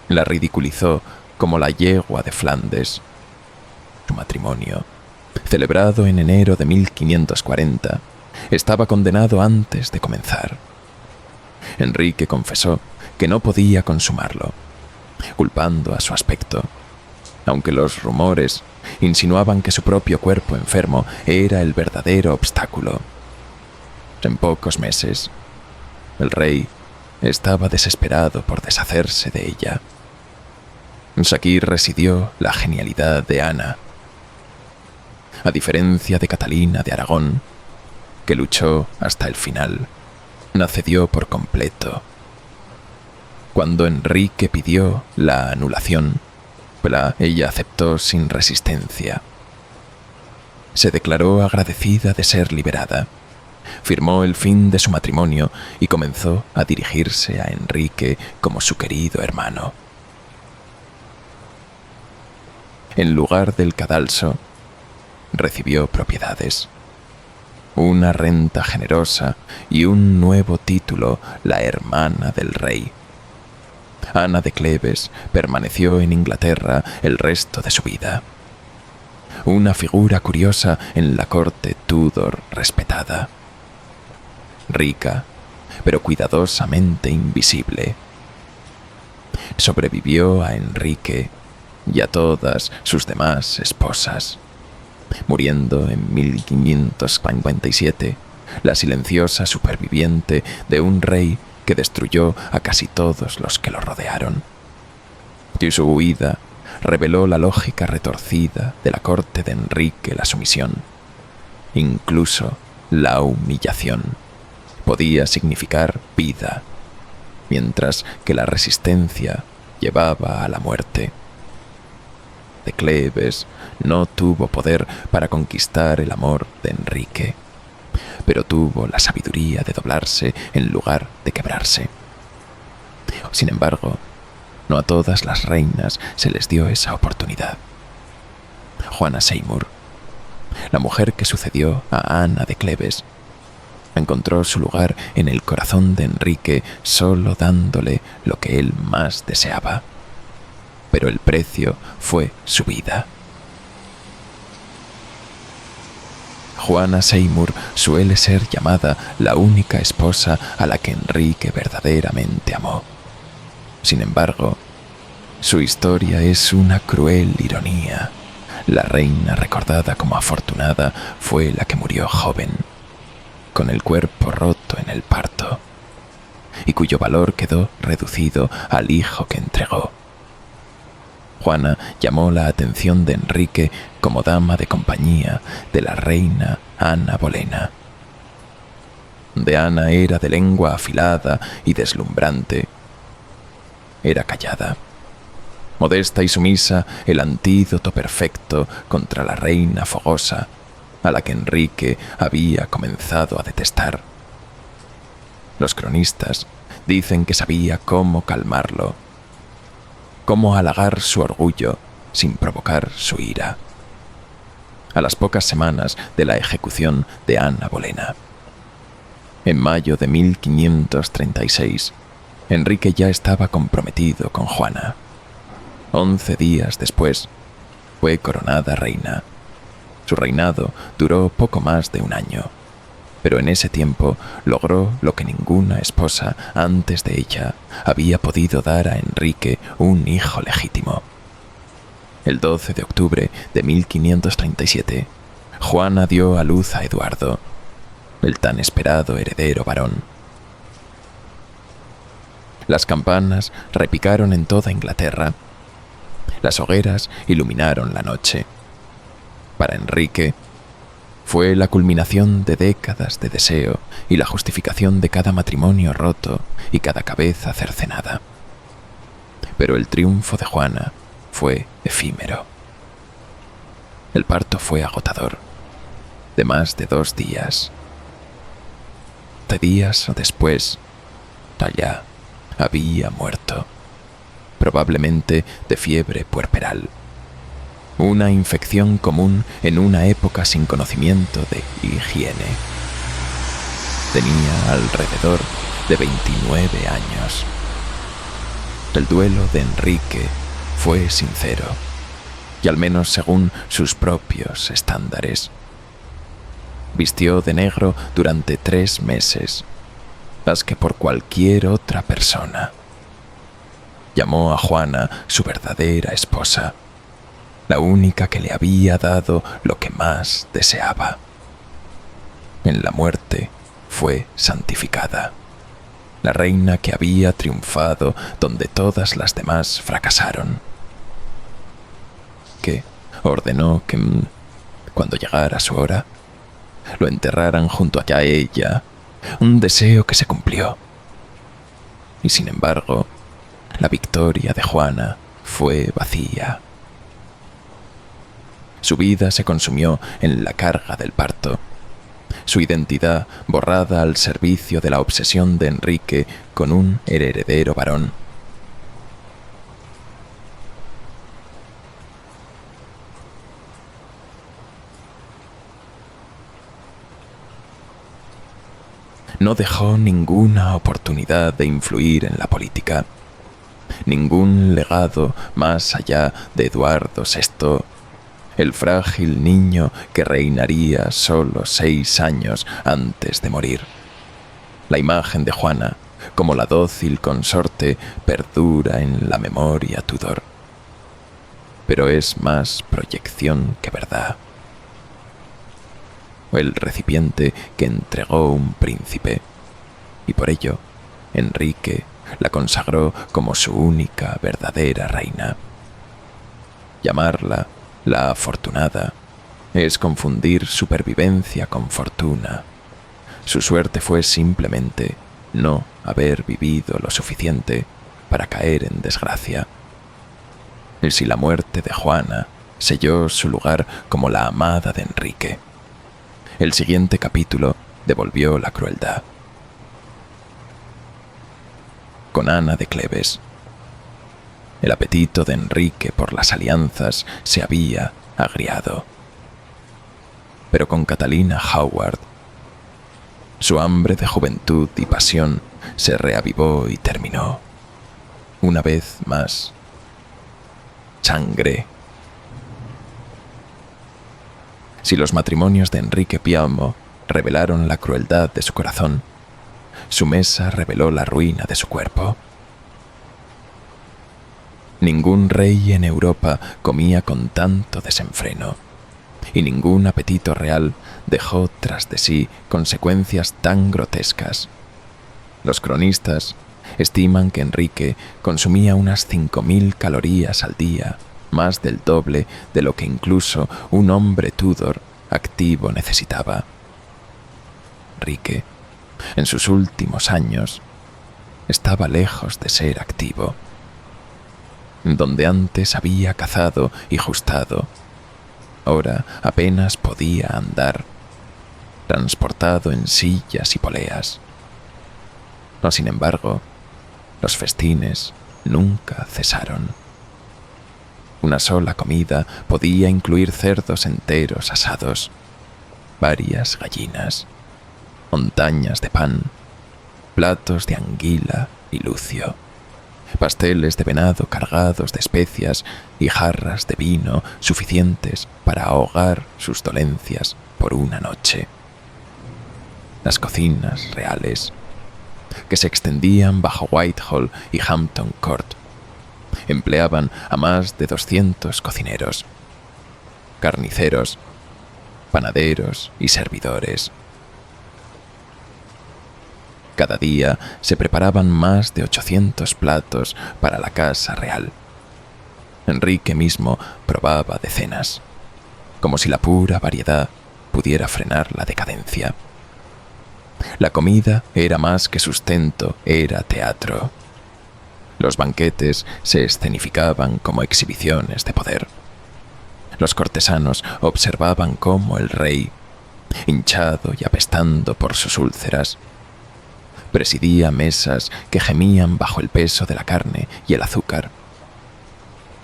La ridiculizó como la yegua de Flandes. Su matrimonio, celebrado en enero de 1540, estaba condenado antes de comenzar. Enrique confesó que no podía consumarlo, culpando a su aspecto, aunque los rumores insinuaban que su propio cuerpo enfermo era el verdadero obstáculo. En pocos meses, el rey estaba desesperado por deshacerse de ella. Aquí residió la genialidad de Ana. A diferencia de Catalina de Aragón, que luchó hasta el final, no cedió por completo. Cuando Enrique pidió la anulación, ella aceptó sin resistencia. Se declaró agradecida de ser liberada, firmó el fin de su matrimonio y comenzó a dirigirse a Enrique como su querido hermano. En lugar del cadalso, recibió propiedades, una renta generosa y un nuevo título, la hermana del rey. Ana de Cleves permaneció en Inglaterra el resto de su vida. Una figura curiosa en la corte Tudor respetada. Rica, pero cuidadosamente invisible. Sobrevivió a Enrique y a todas sus demás esposas, muriendo en 1557, la silenciosa superviviente de un rey que destruyó a casi todos los que lo rodearon. Y su huida reveló la lógica retorcida de la corte de Enrique. La sumisión, incluso la humillación, podía significar vida, mientras que la resistencia llevaba a la muerte. De Cleves no tuvo poder para conquistar el amor de Enrique, pero tuvo la sabiduría de doblarse en lugar de quebrarse. Sin embargo, no a todas las reinas se les dio esa oportunidad. Juana Seymour, la mujer que sucedió a Ana de Cleves, encontró su lugar en el corazón de Enrique solo dándole lo que él más deseaba. Pero el precio fue su vida. Juana Seymour suele ser llamada la única esposa a la que Enrique verdaderamente amó. Sin embargo, su historia es una cruel ironía. La reina recordada como afortunada fue la que murió joven, con el cuerpo roto en el parto, y cuyo valor quedó reducido al hijo que entregó. Juana llamó la atención de Enrique como dama de compañía de la reina Ana Bolena. De Ana era de lengua afilada y deslumbrante. Era callada, modesta y sumisa, el antídoto perfecto contra la reina fogosa, a la que Enrique había comenzado a detestar. Los cronistas Dicen que sabía cómo calmarlo, cómo halagar su orgullo sin provocar su ira. A las pocas semanas de la ejecución de Anna Bolena, en mayo de 1536, Enrique ya estaba comprometido con Juana. 11 días después, fue coronada reina. Su reinado duró poco más de un año, pero en ese tiempo logró lo que ninguna esposa antes de ella había podido dar a Enrique, un hijo legítimo. El 12 de octubre de 1537, Juana dio a luz a Eduardo, el tan esperado heredero varón. Las campanas repicaron en toda Inglaterra. Las hogueras iluminaron la noche. Para Enrique, fue la culminación de décadas de deseo y la justificación de cada matrimonio roto y cada cabeza cercenada. Pero el triunfo de Juana fue efímero. El parto fue agotador, de más de 2 días. 12 días después, allá había muerto, probablemente de fiebre puerperal, una infección común en una época sin conocimiento de higiene. Tenía alrededor de 29 años. El duelo de Enrique fue sincero, y al menos según sus propios estándares. Vistió de negro durante 3 meses, más que por cualquier otra persona. Llamó a Juana su verdadera esposa, la única que le había dado lo que más deseaba. En la muerte fue santificada, la reina que había triunfado donde todas las demás fracasaron. Que ordenó que, cuando llegara su hora, lo enterraran junto a ella, un deseo que se cumplió. Y sin embargo, la victoria de Juana fue vacía. Su vida se consumió en la carga del parto, su identidad borrada al servicio de la obsesión de Enrique con un heredero varón. No dejó ninguna oportunidad de influir en la política, ningún legado más allá de Eduardo VI, el frágil niño que reinaría solo 6 años antes de morir. La imagen de Juana, como la dócil consorte, perdura en la memoria Tudor. Pero es más proyección que verdad. El recipiente que entregó un príncipe, y por ello Enrique la consagró como su única verdadera reina. Llamarla la afortunada es confundir supervivencia con fortuna. Su suerte fue simplemente no haber vivido lo suficiente para caer en desgracia. Y si la muerte de Juana selló su lugar como la amada de Enrique, el siguiente capítulo devolvió la crueldad. Con Ana de Cleves, el apetito de Enrique por las alianzas se había agriado. Pero con Catalina Howard, su hambre de juventud y pasión se reavivó y terminó, una vez más, sangre. Si los matrimonios de Enrique Piaumo revelaron la crueldad de su corazón, su mesa reveló la ruina de su cuerpo. Ningún rey en Europa comía con tanto desenfreno, y ningún apetito real dejó tras de sí consecuencias tan grotescas. Los cronistas estiman que Enrique consumía unas 5.000 calorías al día, más del doble de lo que incluso un hombre Tudor activo necesitaba. Enrique, en sus últimos años, estaba lejos de ser activo. Donde antes había cazado y justado, ahora apenas podía andar, transportado en sillas y poleas. No, sin embargo, Los festines nunca cesaron. Una sola comida podía incluir cerdos enteros asados, varias gallinas, montañas de pan, platos de anguila y lucio, pasteles de venado cargados de especias y jarras de vino suficientes para ahogar sus dolencias por una noche. Las cocinas reales, que se extendían bajo Whitehall y Hampton Court, empleaban a más de 200 cocineros, carniceros, panaderos y servidores. Cada día se preparaban más de 800 platos para la casa real. Enrique mismo probaba decenas, como si la pura variedad pudiera frenar la decadencia. La comida era más que sustento, era teatro. Los banquetes se escenificaban como exhibiciones de poder. Los cortesanos observaban cómo el rey, hinchado y apestando por sus úlceras, presidía mesas que gemían bajo el peso de la carne y el azúcar.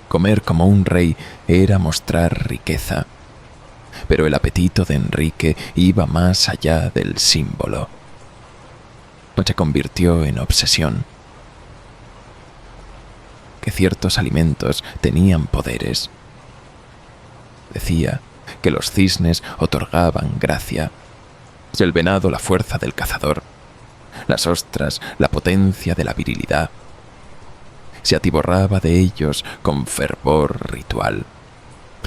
Comer como un rey era mostrar riqueza, pero el apetito de Enrique iba más allá del símbolo. Se convirtió en obsesión. Que ciertos alimentos tenían poderes. Decía que los cisnes otorgaban gracia, el venado la fuerza del cazador, las ostras la potencia de la virilidad. Se atiborraba de ellos con fervor ritual,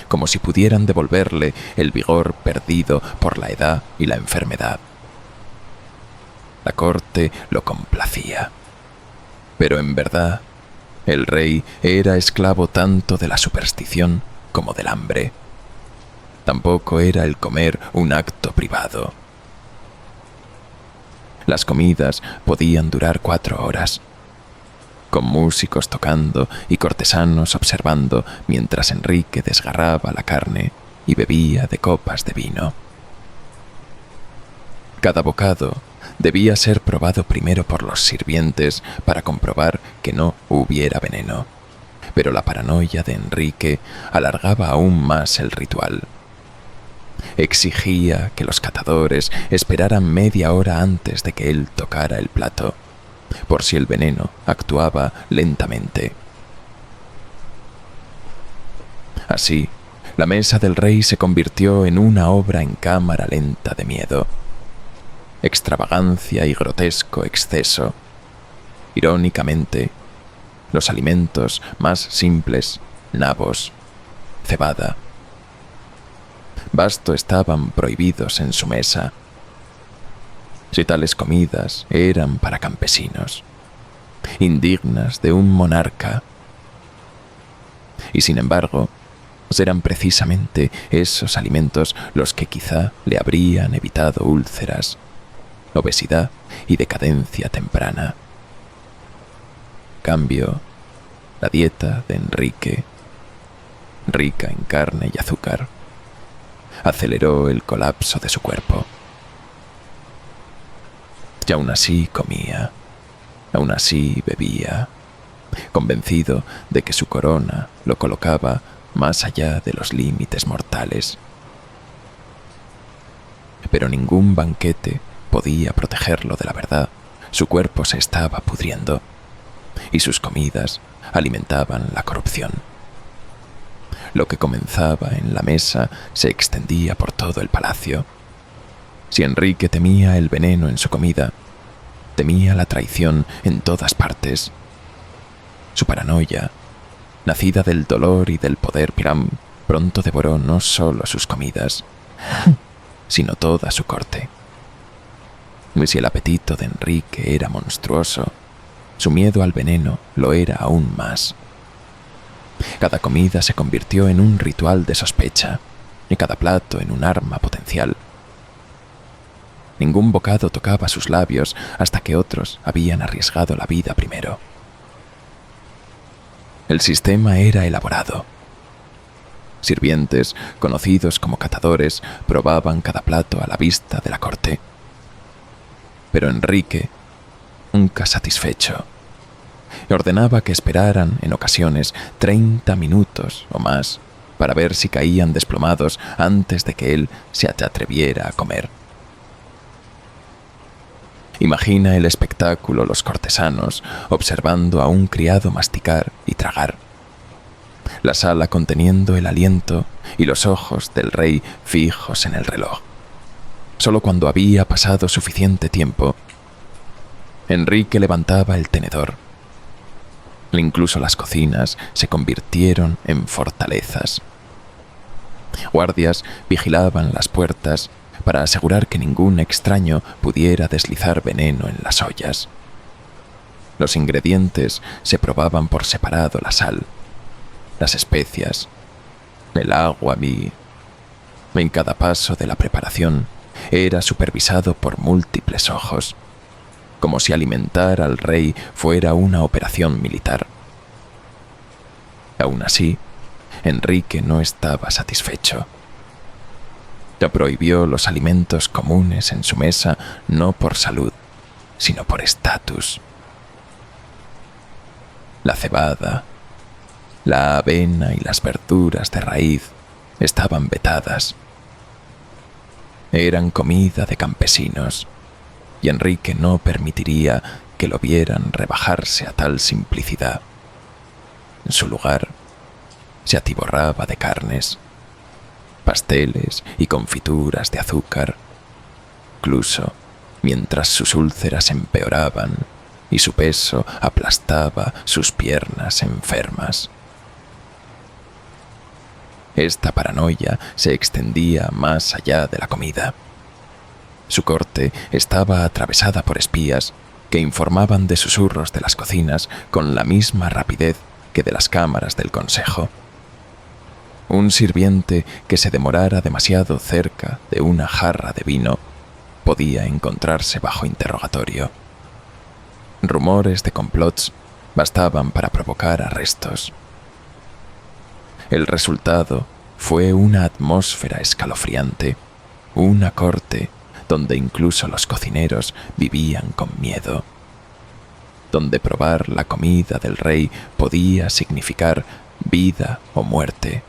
como si pudieran devolverle el vigor perdido por la edad y la enfermedad. La corte lo complacía, pero en verdad el rey era esclavo tanto de la superstición como del hambre. Tampoco era el comer un acto privado. Las comidas podían durar 4 horas, con músicos tocando y cortesanos observando mientras Enrique desgarraba la carne y bebía de copas de vino. Cada bocado debía ser probado primero por los sirvientes para comprobar que no hubiera veneno, pero la paranoia de Enrique alargaba aún más el ritual. Exigía que los catadores esperaran media hora antes de que él tocara el plato, por si el veneno actuaba lentamente. Así, la mesa del rey se convirtió en una obra en cámara lenta de miedo, extravagancia y grotesco exceso. Irónicamente, los alimentos más simples, nabos, cebada, basto estaban prohibidos en su mesa. Si tales comidas eran para campesinos, indignas de un monarca. Y sin embargo, eran precisamente esos alimentos los que quizá le habrían evitado úlceras, obesidad y decadencia temprana. Cambio, la dieta de Enrique, rica en carne y azúcar, aceleró el colapso de su cuerpo. Y aún así comía, aún así bebía, convencido de que su corona lo colocaba más allá de los límites mortales. Pero ningún banquete podía protegerlo de la verdad. Su cuerpo se estaba pudriendo, y sus comidas alimentaban la corrupción. Lo que comenzaba en la mesa se extendía por todo el palacio. Si Enrique temía el veneno en su comida, temía la traición en todas partes. Su paranoia, nacida del dolor y del poder Piram, pronto devoró no solo sus comidas, sino toda su corte. Y si el apetito de Enrique era monstruoso, su miedo al veneno lo era aún más. Cada comida se convirtió en un ritual de sospecha, y cada plato en un arma potencial. Ningún bocado tocaba sus labios hasta que otros habían arriesgado la vida primero. El sistema era elaborado. Sirvientes, conocidos como catadores, probaban cada plato a la vista de la corte. Pero Enrique, nunca satisfecho, y ordenaba que esperaran, en ocasiones, 30 minutos o más para ver si caían desplomados antes de que él se atreviera a comer. Imagina el espectáculo los cortesanos observando a un criado masticar y tragar, la sala conteniendo el aliento y los ojos del rey fijos en el reloj. Solo cuando había pasado suficiente tiempo, Enrique levantaba el tenedor. Incluso las cocinas se convirtieron en fortalezas. Guardias vigilaban las puertas para asegurar que ningún extraño pudiera deslizar veneno en las ollas. Los ingredientes se probaban por separado: la sal, las especias, el agua y... En cada paso de la preparación era supervisado por múltiples ojos, como si alimentar al rey fuera una operación militar. Aún así, Enrique no estaba satisfecho. Ya prohibió los alimentos comunes en su mesa no por salud, sino por estatus. La cebada, la avena y las verduras de raíz estaban vetadas. Eran comida de campesinos, y Enrique no permitiría que lo vieran rebajarse a tal simplicidad. En su lugar, se atiborraba de carnes, pasteles y confituras de azúcar, incluso mientras sus úlceras empeoraban y su peso aplastaba sus piernas enfermas. Esta paranoia se extendía más allá de la comida. Su corte estaba atravesada por espías que informaban de susurros de las cocinas con la misma rapidez que de las cámaras del consejo. Un sirviente que se demorara demasiado cerca de una jarra de vino podía encontrarse bajo interrogatorio. Rumores de complots bastaban para provocar arrestos. El resultado fue una atmósfera escalofriante, una corte donde incluso los cocineros vivían con miedo, donde probar la comida del rey podía significar vida o muerte,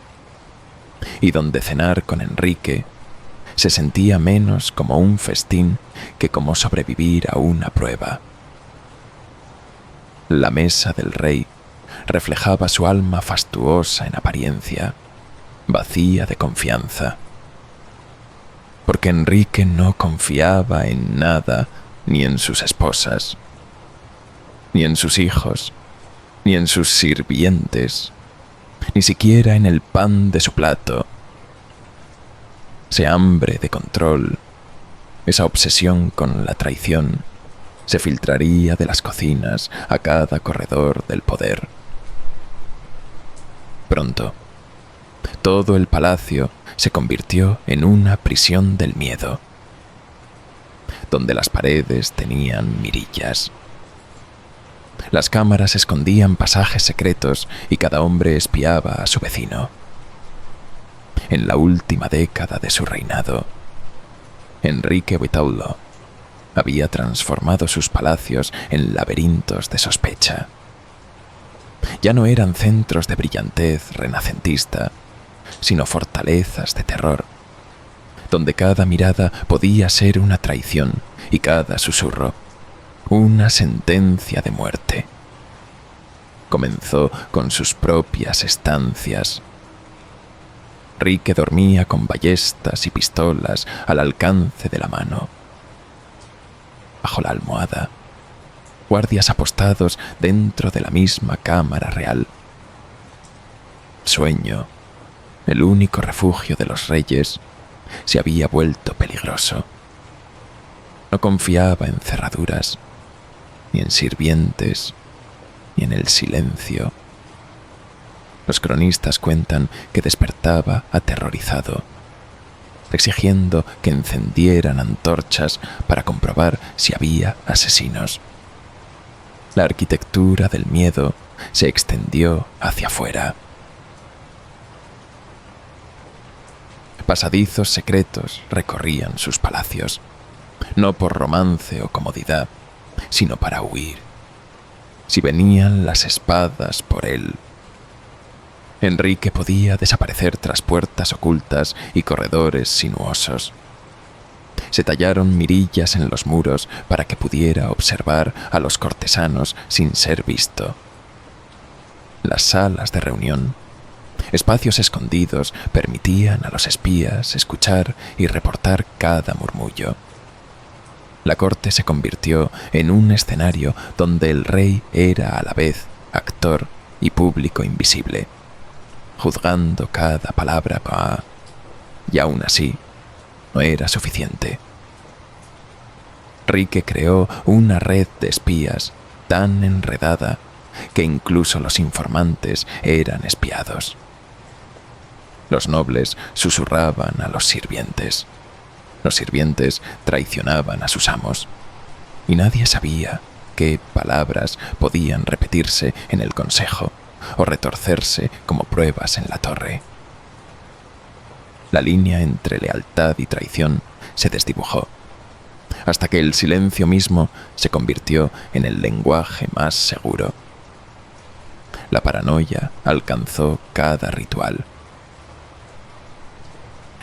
y donde cenar con Enrique se sentía menos como un festín que como sobrevivir a una prueba. La mesa del rey reflejaba su alma fastuosa en apariencia, vacía de confianza, porque Enrique no confiaba en nada, ni en sus esposas, ni en sus hijos, ni en sus sirvientes, ni siquiera en el pan de su plato. Ese hambre de control, esa obsesión con la traición, se filtraría de las cocinas a cada corredor del poder. Pronto, todo el palacio se convirtió en una prisión del miedo, donde las paredes tenían mirillas. Las cámaras escondían pasajes secretos y cada hombre espiaba a su vecino. En la última década de su reinado, Enrique Vitaulo había transformado sus palacios en laberintos de sospecha. Ya no eran centros de brillantez renacentista, sino fortalezas de terror, donde cada mirada podía ser una traición y cada susurro una sentencia de muerte. Comenzó con sus propias estancias. Enrique dormía con ballestas y pistolas al alcance de la mano. Bajo la almohada, guardias apostados dentro de la misma cámara real. Sueño, el único refugio de los reyes, se había vuelto peligroso. No confiaba en cerraduras, ni en sirvientes, ni en el silencio. Los cronistas cuentan que despertaba aterrorizado, exigiendo que encendieran antorchas para comprobar si había asesinos. La arquitectura del miedo se extendió hacia afuera. Pasadizos secretos recorrían sus palacios, no por romance o comodidad, sino para huir. si venían las espadas por él. Enrique podía desaparecer tras puertas ocultas y corredores sinuosos. Se tallaron mirillas en los muros para que pudiera observar a los cortesanos sin ser visto. Las salas de reunión, espacios escondidos, permitían a los espías escuchar y reportar cada murmullo. La corte se convirtió en un escenario donde el rey era a la vez actor y público invisible, juzgando cada palabra y aún así no era suficiente. Enrique creó una red de espías tan enredada que incluso los informantes eran espiados. Los nobles susurraban a los sirvientes traicionaban a sus amos, y nadie sabía qué palabras podían repetirse en el consejo o retorcerse como pruebas en la torre. La línea entre lealtad y traición se desdibujó, hasta que el silencio mismo se convirtió en el lenguaje más seguro. La paranoia alcanzó cada ritual.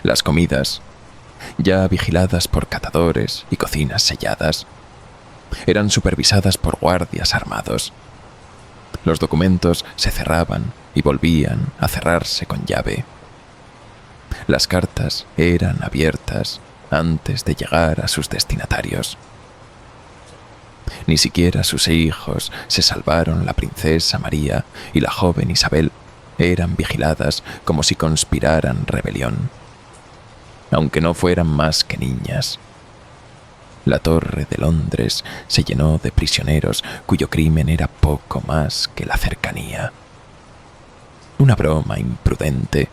Las comidas, ya vigiladas por catadores y cocinas selladas, eran supervisadas por guardias armados. Los documentos se cerraban y volvían a cerrarse con llave. Las cartas eran abiertas antes de llegar a sus destinatarios. Ni siquiera sus hijos se salvaron. La princesa María y la joven Isabel eran vigiladas como si conspiraran rebelión, aunque no fueran más que niñas. La Torre de Londres se llenó de prisioneros cuyo crimen era poco más que la cercanía. Una broma imprudente,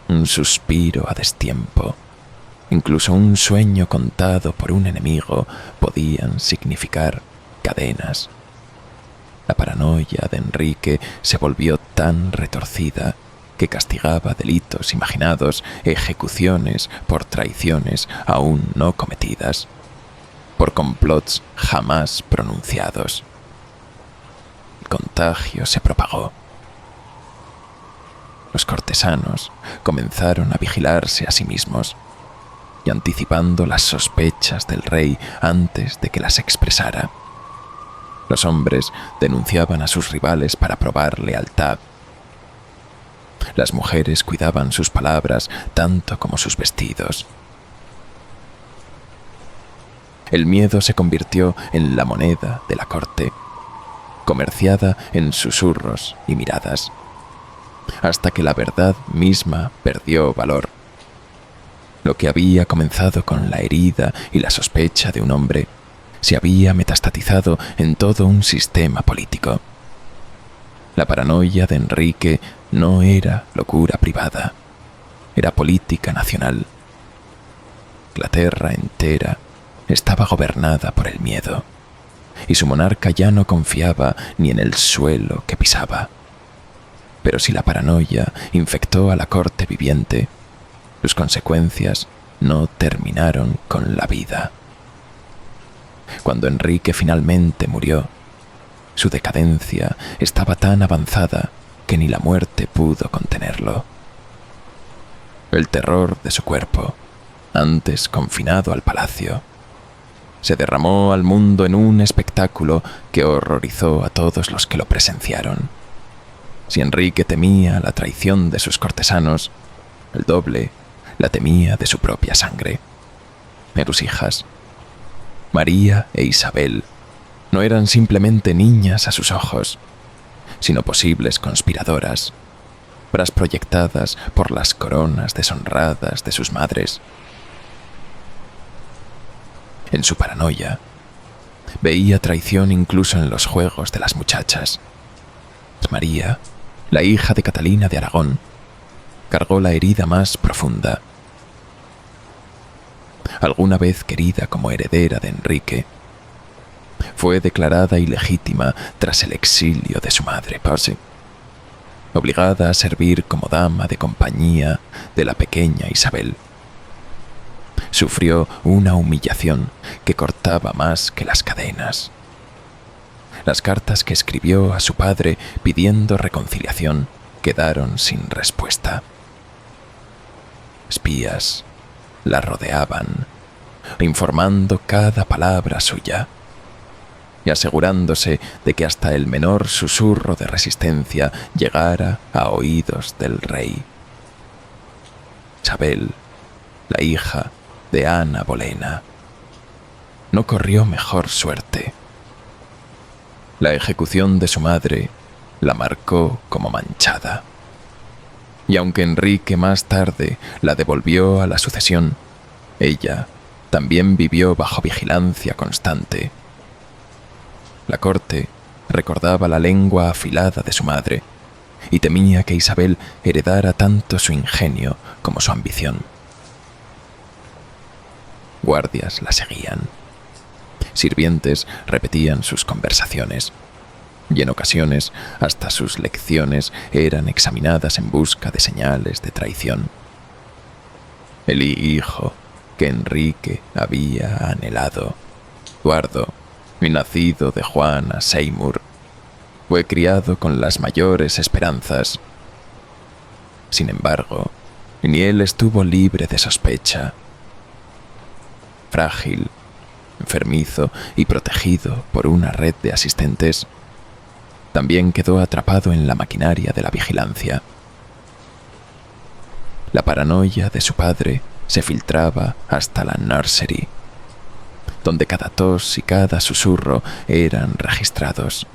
un suspiro a destiempo, incluso un sueño contado por un enemigo podían significar cadenas. La paranoia de Enrique se volvió tan retorcida que castigaba delitos imaginados, ejecuciones por traiciones aún no cometidas, por complots jamás pronunciados. El contagio se propagó. Los cortesanos comenzaron a vigilarse a sí mismos y anticipando las sospechas del rey antes de que las expresara. Los hombres denunciaban a sus rivales para probar lealtad. Las mujeres cuidaban sus palabras tanto como sus vestidos. El miedo se convirtió en la moneda de la corte, comerciada en susurros y miradas, hasta que la verdad misma perdió valor. Lo que había comenzado con la herida y la sospecha de un hombre se había metastatizado en todo un sistema político. La paranoia de Enrique no era locura privada, era política nacional. Inglaterra entera estaba gobernada por el miedo, y su monarca ya no confiaba ni en el suelo que pisaba. Pero si la paranoia infectó a la corte viviente, sus consecuencias no terminaron con la vida. Cuando Enrique finalmente murió, su decadencia estaba tan avanzada que ni la muerte pudo contenerlo. El terror de su cuerpo, antes confinado al palacio, se derramó al mundo en un espectáculo que horrorizó a todos los que lo presenciaron. Si Enrique temía la traición de sus cortesanos, el doble la temía de su propia sangre. Sus hijas, María e Isabel, no eran simplemente niñas a sus ojos, sino posibles conspiradoras, obras proyectadas por las coronas deshonradas de sus madres. En su paranoia, veía traición incluso en los juegos de las muchachas. María, la hija de Catalina de Aragón, cargó la herida más profunda. Alguna vez querida como heredera de Enrique, fue declarada ilegítima tras el exilio de su madre, Percy, obligada a servir como dama de compañía de la pequeña Isabel. Sufrió una humillación que cortaba más que las cadenas. Las cartas que escribió a su padre pidiendo reconciliación quedaron sin respuesta. Espías la rodeaban, informando cada palabra suya y asegurándose de que hasta el menor susurro de resistencia llegara a oídos del rey. Isabel, la hija de Ana Bolena, no corrió mejor suerte. La ejecución de su madre la marcó como manchada. Y aunque Enrique más tarde la devolvió a la sucesión, ella también vivió bajo vigilancia constante. La corte recordaba la lengua afilada de su madre y temía que Isabel heredara tanto su ingenio como su ambición. Guardias la seguían. Sirvientes repetían sus conversaciones y en ocasiones hasta sus lecciones eran examinadas en busca de señales de traición. El hijo que Enrique había anhelado, Eduardo, y nacido de Juana Seymour, fue criado con las mayores esperanzas. Sin embargo, ni él estuvo libre de sospecha. Frágil, enfermizo y protegido por una red de asistentes, también quedó atrapado en la maquinaria de la vigilancia. La paranoia de su padre se filtraba hasta la nursery, donde cada tos y cada susurro eran registrados,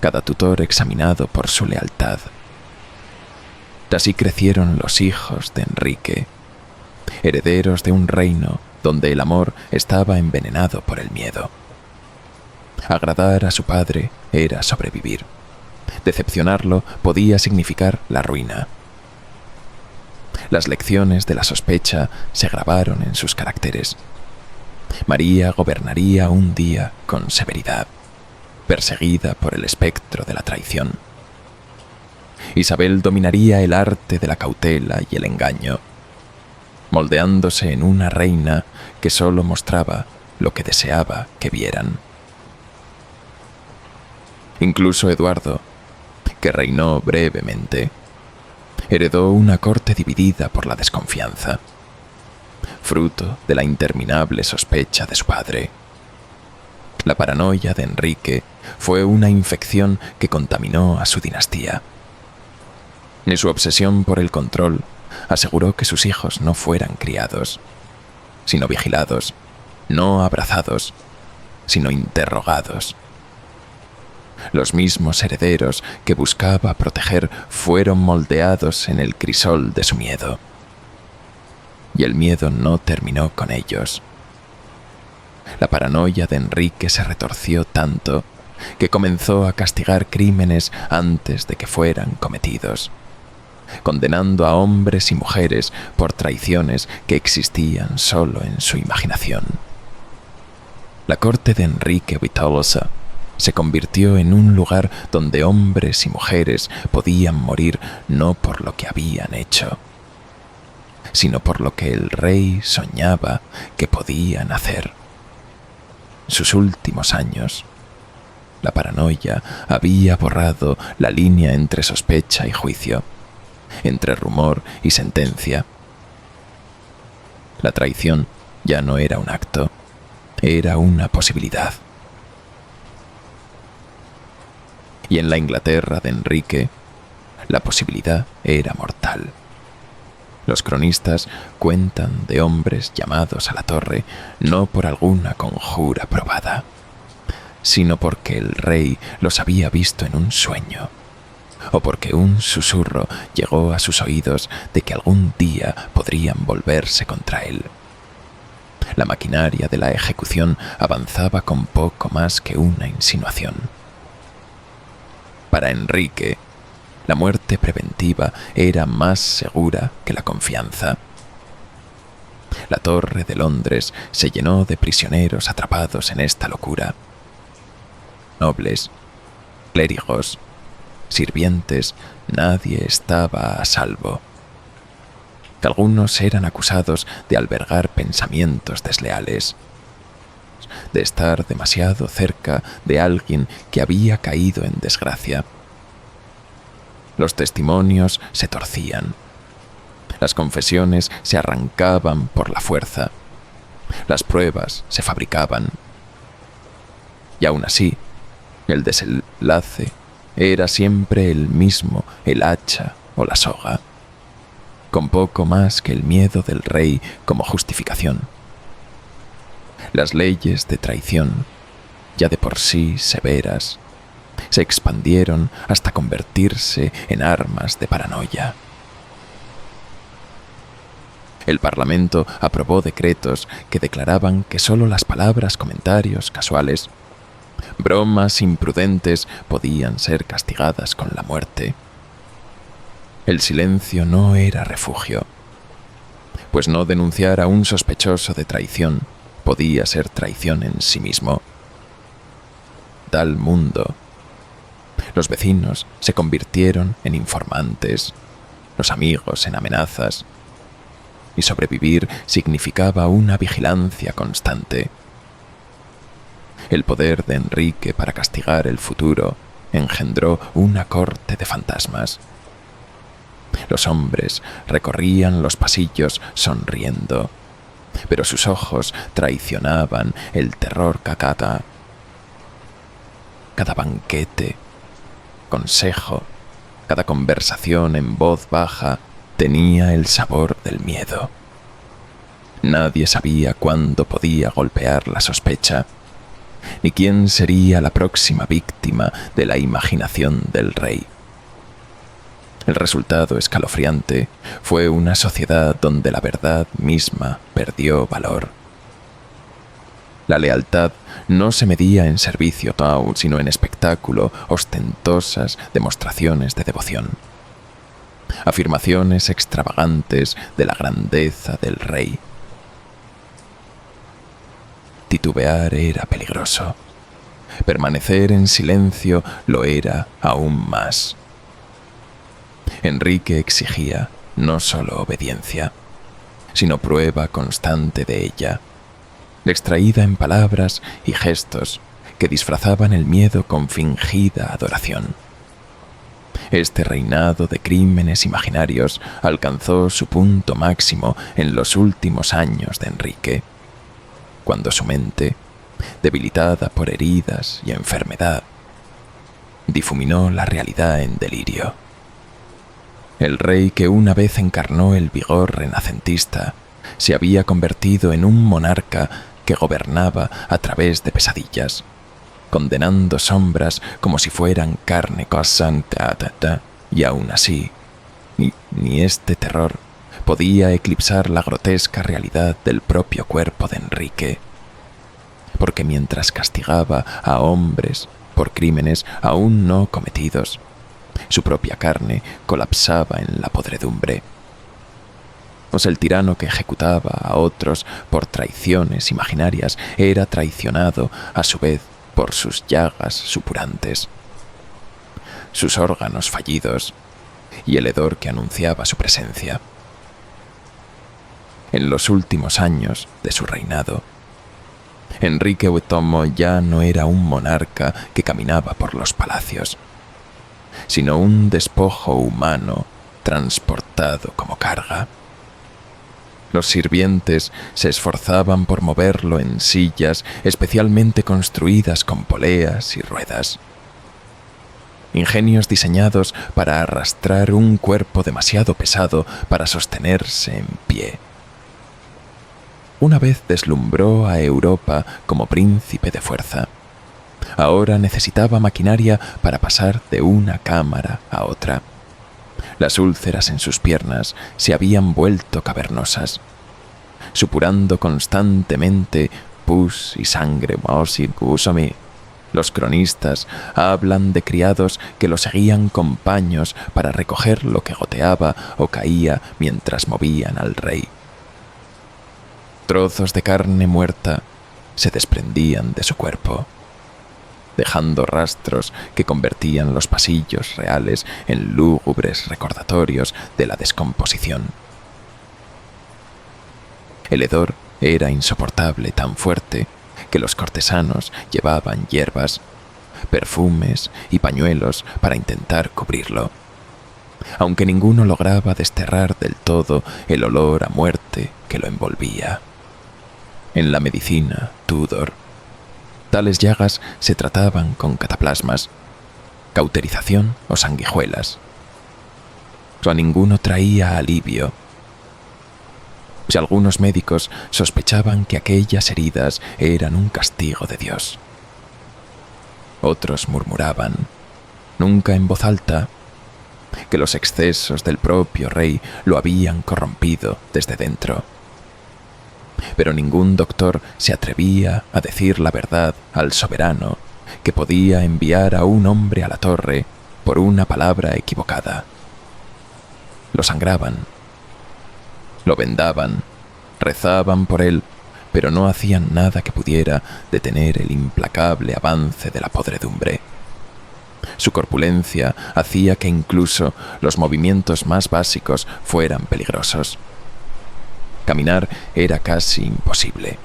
cada tutor examinado por su lealtad. Así crecieron los hijos de Enrique, herederos de un reino donde el amor estaba envenenado por el miedo. Agradar a su padre era sobrevivir. Decepcionarlo podía significar la ruina. Las lecciones de la sospecha se grabaron en sus caracteres. María gobernaría un día con severidad, perseguida por el espectro de la traición. Isabel dominaría el arte de la cautela y el engaño, moldeándose en una reina que solo mostraba lo que deseaba que vieran. Incluso Eduardo, que reinó brevemente, heredó una corte dividida por la desconfianza, fruto de la interminable sospecha de su padre. La paranoia de Enrique fue una infección que contaminó a su dinastía. Y su obsesión por el control aseguró que sus hijos no fueran criados, sino vigilados, no abrazados, sino interrogados. Los mismos herederos que buscaba proteger fueron moldeados en el crisol de su miedo. Y el miedo no terminó con ellos. La paranoia de Enrique se retorció tanto que comenzó a castigar crímenes antes de que fueran cometidos, condenando a hombres y mujeres por traiciones que existían solo en su imaginación. La corte de Enrique Vitolosa se convirtió en un lugar donde hombres y mujeres podían morir no por lo que habían hecho, sino por lo que el rey soñaba que podían hacer. En sus últimos años, la paranoia había borrado la línea entre sospecha y juicio, entre rumor y sentencia. La traición ya no era un acto, era una posibilidad. Y en la Inglaterra de Enrique, la posibilidad era mortal. Los cronistas cuentan de hombres llamados a la torre no por alguna conjura probada, sino porque el rey los había visto en un sueño, o porque un susurro llegó a sus oídos de que algún día podrían volverse contra él. La maquinaria de la ejecución avanzaba con poco más que una insinuación. Para Enrique, la muerte preventiva era más segura que la confianza. La Torre de Londres se llenó de prisioneros atrapados en esta locura. Nobles, clérigos, sirvientes, nadie estaba a salvo. Algunos eran acusados de albergar pensamientos desleales. de estar demasiado cerca de alguien que había caído en desgracia. Los testimonios se torcían. Las confesiones se arrancaban por la fuerza. Las pruebas se fabricaban. Y aún así, el desenlace era siempre el mismo, el hacha o la soga, con poco más que el miedo del rey como justificación. Las leyes de traición, ya de por sí severas, se expandieron hasta convertirse en armas de paranoia. El Parlamento aprobó decretos que declaraban que solo las palabras, comentarios casuales, bromas imprudentes podían ser castigadas con la muerte. El silencio no era refugio, pues no denunciar a un sospechoso de traición podía ser traición en sí mismo. Tal mundo. Los vecinos se convirtieron en informantes, los amigos en amenazas, y sobrevivir significaba una vigilancia constante. El poder de Enrique para castigar el futuro engendró una corte de fantasmas. Los hombres recorrían los pasillos sonriendo, pero sus ojos traicionaban el terror cacata. Cada banquete, consejo, cada conversación en voz baja tenía el sabor del miedo. Nadie sabía cuándo podía golpear la sospecha, ni quién sería la próxima víctima de la imaginación del rey. El resultado escalofriante fue una sociedad donde la verdad misma perdió valor. La lealtad no se medía en servicio total, sino en espectáculo, ostentosas demostraciones de devoción. Afirmaciones extravagantes de la grandeza del rey. Titubear era peligroso. Permanecer en silencio lo era aún más. Enrique exigía no solo obediencia, sino prueba constante de ella, extraída en palabras y gestos que disfrazaban el miedo con fingida adoración. Este reinado de crímenes imaginarios alcanzó su punto máximo en los últimos años de Enrique, cuando su mente, debilitada por heridas y enfermedad, difuminó la realidad en delirio. El rey que una vez encarnó el vigor renacentista se había convertido en un monarca que gobernaba a través de pesadillas, condenando sombras como si fueran carne cosanta, y aún así, ni este terror podía eclipsar la grotesca realidad del propio cuerpo de Enrique, porque mientras castigaba a hombres por crímenes aún no cometidos, su propia carne colapsaba en la podredumbre. Pues el tirano que ejecutaba a otros por traiciones imaginarias era traicionado a su vez por sus llagas supurantes, sus órganos fallidos y el hedor que anunciaba su presencia. En los últimos años de su reinado, Enrique VIII ya no era un monarca que caminaba por los palacios, sino un despojo humano transportado como carga. Los sirvientes se esforzaban por moverlo en sillas especialmente construidas con poleas y ruedas. Ingenios diseñados para arrastrar un cuerpo demasiado pesado para sostenerse en pie. Una vez deslumbró a Europa como príncipe de fuerza. Ahora necesitaba maquinaria para pasar de una cámara a otra. Las úlceras en sus piernas se habían vuelto cavernosas, supurando constantemente pus y sangre. Los cronistas hablan de criados que lo seguían con paños para recoger lo que goteaba o caía mientras movían al rey. Trozos de carne muerta se desprendían de su cuerpo, dejando rastros que convertían los pasillos reales en lúgubres recordatorios de la descomposición. El hedor era insoportable, tan fuerte que los cortesanos llevaban hierbas, perfumes y pañuelos para intentar cubrirlo, aunque ninguno lograba desterrar del todo el olor a muerte que lo envolvía. En la medicina Tudor, tales llagas se trataban con cataplasmas, cauterización o sanguijuelas. A ninguno traía alivio. Si algunos médicos sospechaban que aquellas heridas eran un castigo de Dios. Otros murmuraban, nunca en voz alta, que los excesos del propio rey lo habían corrompido desde dentro. Pero ningún doctor se atrevía a decir la verdad al soberano que podía enviar a un hombre a la torre por una palabra equivocada. Lo sangraban, lo vendaban, rezaban por él, pero no hacían nada que pudiera detener el implacable avance de la podredumbre. Su corpulencia hacía que incluso los movimientos más básicos fueran peligrosos. Caminar era casi imposible.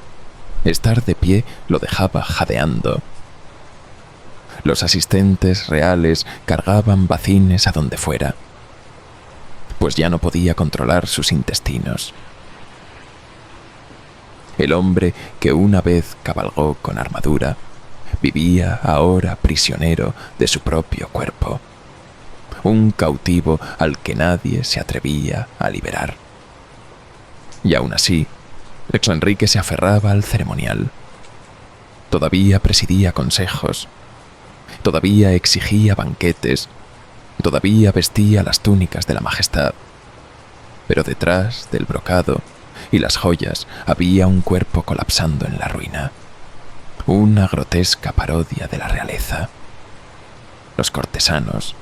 Estar de pie lo dejaba jadeando. Los asistentes reales cargaban bacines a donde fuera, pues ya no podía controlar sus intestinos. El hombre que una vez cabalgó con armadura vivía ahora prisionero de su propio cuerpo, un cautivo al que nadie se atrevía a liberar. Y aún así, Lex Enrique se aferraba al ceremonial. Todavía presidía consejos, todavía exigía banquetes, todavía vestía las túnicas de la majestad, pero detrás del brocado y las joyas había un cuerpo colapsando en la ruina, una grotesca parodia de la realeza. Los cortesanos,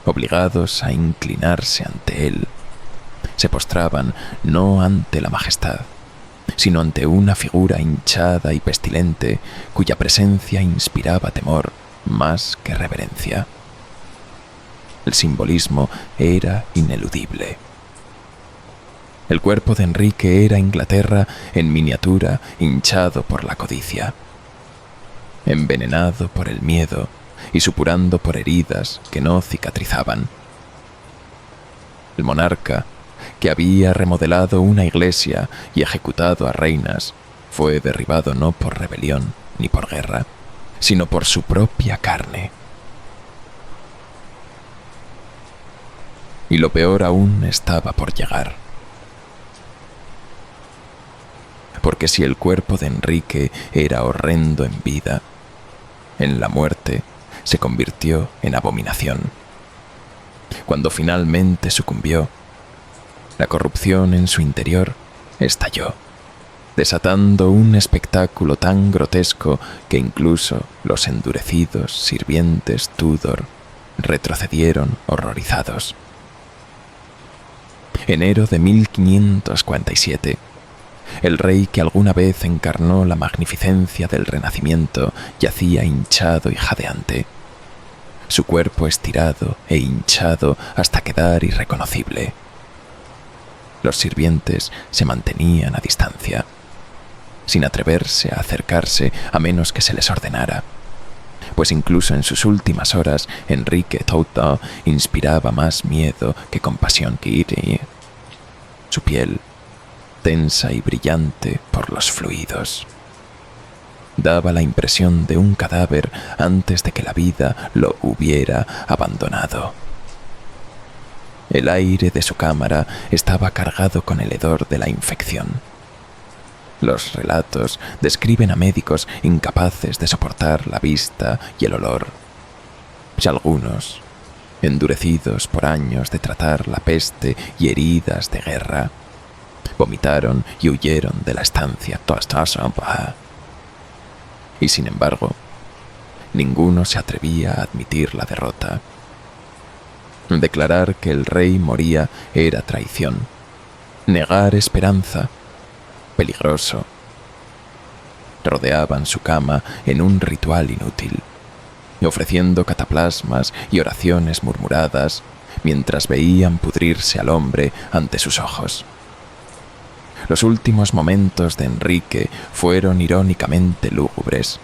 obligados a inclinarse ante él, se postraban no ante la majestad, sino ante una figura hinchada y pestilente cuya presencia inspiraba temor más que reverencia. El simbolismo era ineludible. El cuerpo de Enrique era Inglaterra en miniatura, hinchado por la codicia, envenenado por el miedo y supurando por heridas que no cicatrizaban. El monarca, que había remodelado una iglesia y ejecutado a reinas, fue derribado no por rebelión ni por guerra, sino por su propia carne. Y lo peor aún estaba por llegar. Porque si el cuerpo de Enrique era horrendo en vida, en la muerte se convirtió en abominación. Cuando finalmente sucumbió, la corrupción en su interior estalló, desatando un espectáculo tan grotesco que incluso los endurecidos sirvientes Tudor retrocedieron horrorizados. Enero de 1547. El rey que alguna vez encarnó la magnificencia del Renacimiento yacía hinchado y jadeante, su cuerpo estirado e hinchado hasta quedar irreconocible. Los sirvientes se mantenían a distancia, sin atreverse a acercarse a menos que se les ordenara, pues incluso en sus últimas horas Enrique Touta inspiraba más miedo que compasión. Su piel, tensa y brillante por los fluidos, daba la impresión de un cadáver antes de que la vida lo hubiera abandonado. El aire de su cámara estaba cargado con el hedor de la infección. Los relatos describen a médicos incapaces de soportar la vista y el olor, y algunos, endurecidos por años de tratar la peste y heridas de guerra, vomitaron y huyeron de la estancia. Y sin embargo, ninguno se atrevía a admitir la derrota. Declarar que el rey moría era traición. Negar esperanza, peligroso. Rodeaban su cama en un ritual inútil, ofreciendo cataplasmas y oraciones murmuradas mientras veían pudrirse al hombre ante sus ojos. Los últimos momentos de Enrique fueron irónicamente lúgubres.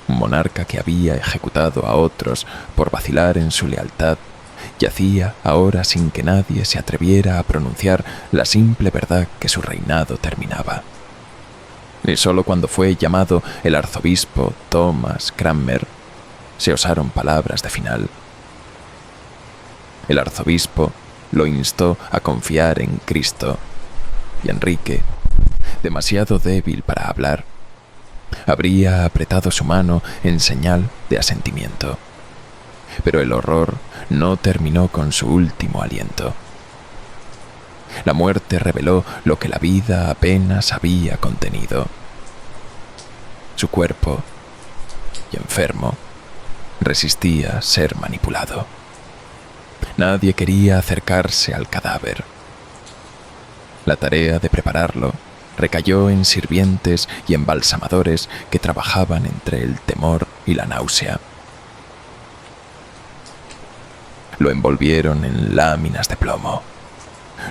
Un monarca que había ejecutado a otros por vacilar en su lealtad yacía ahora sin que nadie se atreviera a pronunciar la simple verdad que su reinado terminaba. Y solo cuando fue llamado el arzobispo Thomas Cranmer se osaron palabras de final. El arzobispo lo instó a confiar en Cristo, y Enrique, demasiado débil para hablar, habría apretado su mano en señal de asentimiento. Pero el horror no terminó con su último aliento. La muerte reveló lo que la vida apenas había contenido. Su cuerpo, y enfermo, resistía ser manipulado. Nadie quería acercarse al cadáver. La tarea de prepararlo recayó en sirvientes y embalsamadores que trabajaban entre el temor y la náusea. Lo envolvieron en láminas de plomo,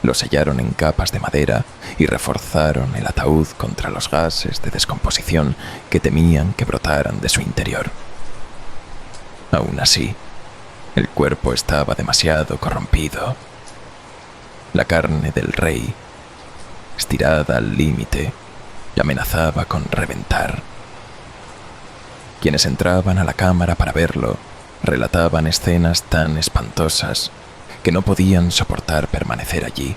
lo sellaron en capas de madera y reforzaron el ataúd contra los gases de descomposición que temían que brotaran de su interior. Aún así, el cuerpo estaba demasiado corrompido. La carne del rey, estirada al límite, amenazaba con reventar. Quienes entraban a la cámara para verlo relataban escenas tan espantosas que no podían soportar permanecer allí.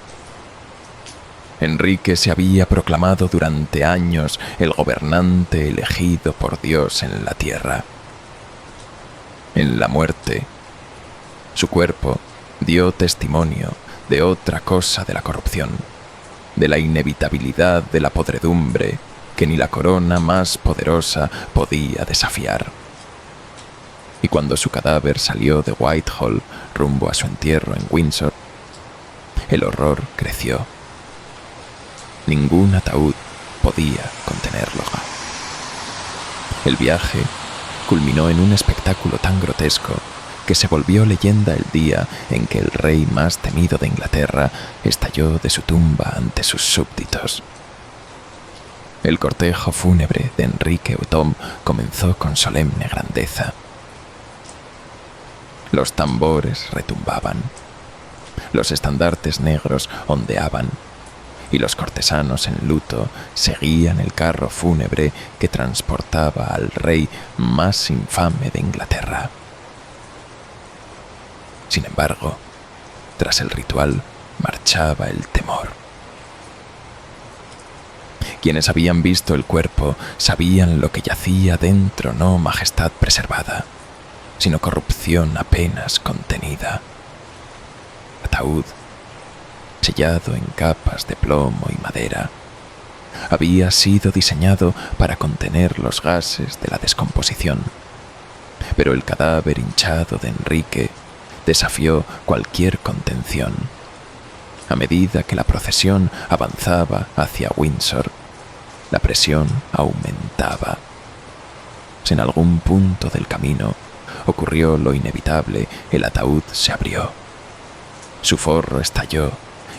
Enrique se había proclamado durante años el gobernante elegido por Dios en la tierra. En la muerte, su cuerpo dio testimonio de otra cosa de la corrupción, de la inevitabilidad de la podredumbre que ni la corona más poderosa podía desafiar. Y cuando su cadáver salió de Whitehall rumbo a su entierro en Windsor, el horror creció. Ningún ataúd podía contenerlo. El viaje culminó en un espectáculo tan grotesco que se volvió leyenda el día en que el rey más temido de Inglaterra estalló de su tumba ante sus súbditos. El cortejo fúnebre de Enrique Utóm comenzó con solemne grandeza. Los tambores retumbaban, los estandartes negros ondeaban, y los cortesanos en luto seguían el carro fúnebre que transportaba al rey más infame de Inglaterra. Sin embargo, tras el ritual marchaba el temor. Quienes habían visto el cuerpo sabían lo que yacía dentro, no majestad preservada, sino corrupción apenas contenida. Ataúd, sellado en capas de plomo y madera, había sido diseñado para contener los gases de la descomposición, pero el cadáver hinchado de Enrique desafió cualquier contención. A medida que la procesión avanzaba hacia Windsor, la presión aumentaba. En algún punto del camino ocurrió lo inevitable, el ataúd se abrió. Su forro estalló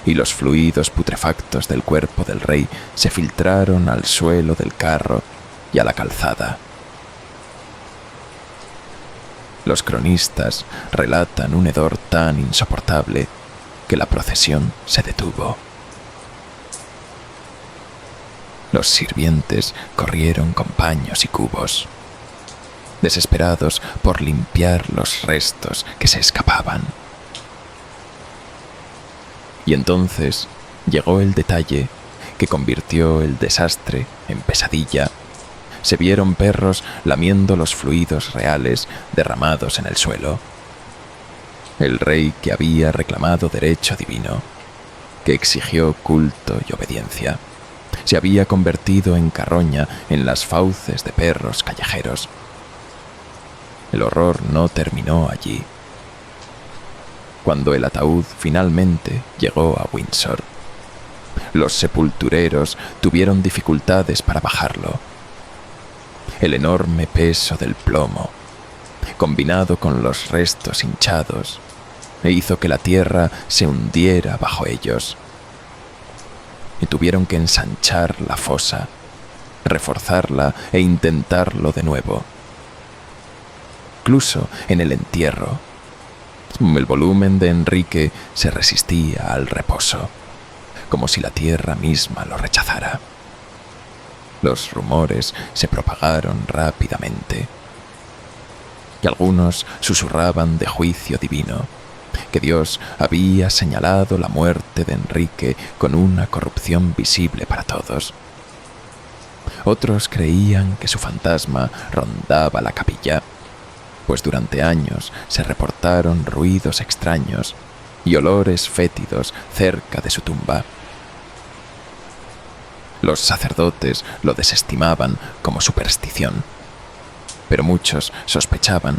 y los fluidos putrefactos del cuerpo del rey se filtraron al suelo del carro y a la calzada. Los cronistas relatan un hedor tan insoportable que la procesión se detuvo. Los sirvientes corrieron con paños y cubos, desesperados por limpiar los restos que se escapaban. Y entonces llegó el detalle que convirtió el desastre en pesadilla. Se vieron perros lamiendo los fluidos reales derramados en el suelo. El rey que había reclamado derecho divino, que exigió culto y obediencia, se había convertido en carroña en las fauces de perros callejeros. El horror no terminó allí. Cuando el ataúd finalmente llegó a Windsor, los sepultureros tuvieron dificultades para bajarlo. El enorme peso del plomo, combinado con los restos hinchados, hizo que la tierra se hundiera bajo ellos. y tuvieron que ensanchar la fosa, reforzarla e intentarlo de nuevo. Incluso en el entierro, el volumen de Enrique se resistía al reposo, como si la tierra misma lo rechazara. Los rumores se propagaron rápidamente, y algunos susurraban de juicio divino, que Dios había señalado la muerte de Enrique con una corrupción visible para todos. Otros creían que su fantasma rondaba la capilla, pues durante años se reportaron ruidos extraños y olores fétidos cerca de su tumba. Los sacerdotes lo desestimaban como superstición, pero muchos sospechaban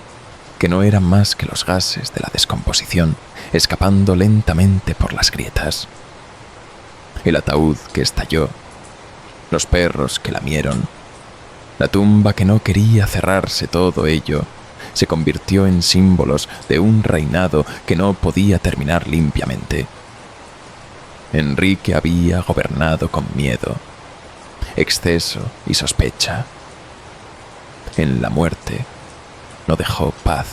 que no eran más que los gases de la descomposición escapando lentamente por las grietas. El ataúd que estalló, los perros que lamieron, la tumba que no quería cerrarse, todo ello se convirtió en símbolos de un reinado que no podía terminar limpiamente. Enrique había gobernado con miedo, exceso y sospecha. En la muerte no dejó paz,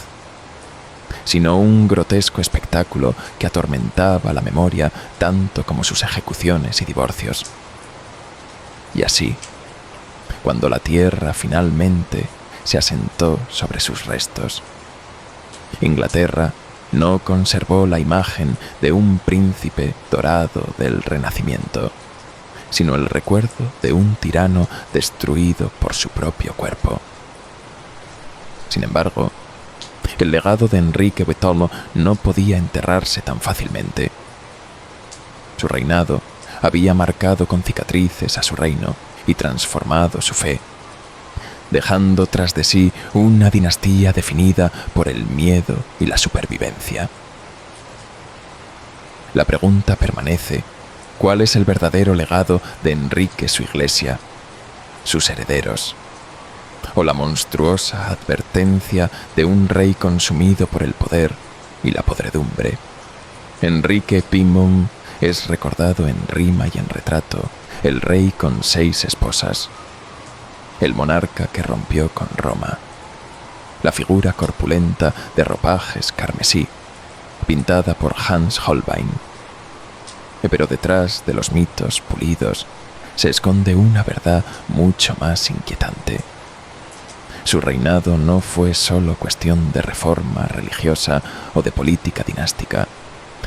sino un grotesco espectáculo que atormentaba la memoria tanto como sus ejecuciones y divorcios. Y así, cuando la tierra finalmente se asentó sobre sus restos, Inglaterra no conservó la imagen de un príncipe dorado del Renacimiento, sino el recuerdo de un tirano destruido por su propio cuerpo. Sin embargo, el legado de Enrique Bettolo no podía enterrarse tan fácilmente. Su reinado había marcado con cicatrices a su reino y transformado su fe, dejando tras de sí una dinastía definida por el miedo y la supervivencia. La pregunta permanece: ¿cuál es el verdadero legado de Enrique, su iglesia, sus herederos? ¿O la monstruosa advertencia de un rey consumido por el poder y la podredumbre? Enrique Pimum es recordado en rima y en retrato, el rey con 6 esposas, el monarca que rompió con Roma, la figura corpulenta de ropajes carmesí, pintada por Hans Holbein. Pero detrás de los mitos pulidos se esconde una verdad mucho más inquietante. Su reinado no fue solo cuestión de reforma religiosa o de política dinástica,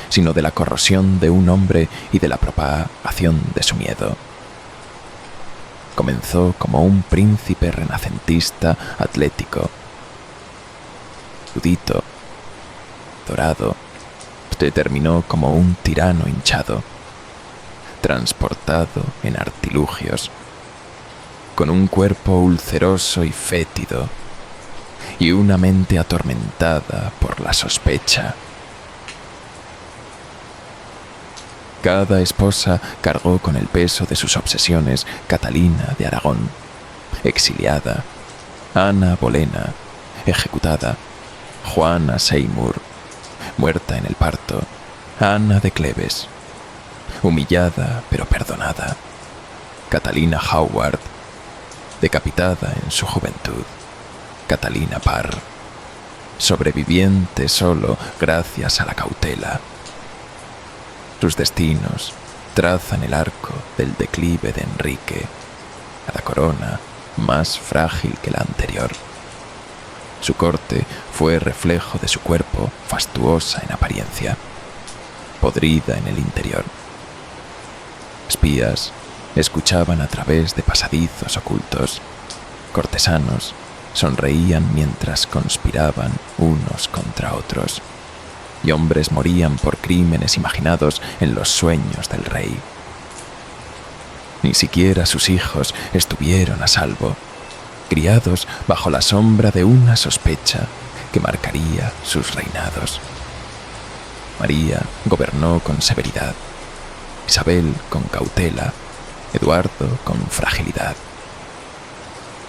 sino de la corrosión de un hombre y de la propagación de su miedo. Comenzó como un príncipe renacentista atlético, erudito, dorado, terminó como un tirano hinchado, transportado en artilugios, con un cuerpo ulceroso y fétido, y una mente atormentada por la sospecha. Cada esposa cargó con el peso de sus obsesiones: Catalina de Aragón, exiliada; Ana Bolena, ejecutada; Juana Seymour, muerta en el parto; Ana de Cleves, humillada pero perdonada; Catalina Howard, decapitada en su juventud; Catalina Parr, sobreviviente solo gracias a la cautela. Sus destinos trazan el arco del declive de Enrique, cada corona más frágil que la anterior. Su corte fue reflejo de su cuerpo, fastuosa en apariencia, podrida en el interior. Espías escuchaban a través de pasadizos ocultos. Cortesanos sonreían mientras conspiraban unos contra otros. Y hombres morían por crímenes imaginados en los sueños del rey. Ni siquiera sus hijos estuvieron a salvo, criados bajo la sombra de una sospecha que marcaría sus reinados. María gobernó con severidad, Isabel con cautela, Eduardo con fragilidad.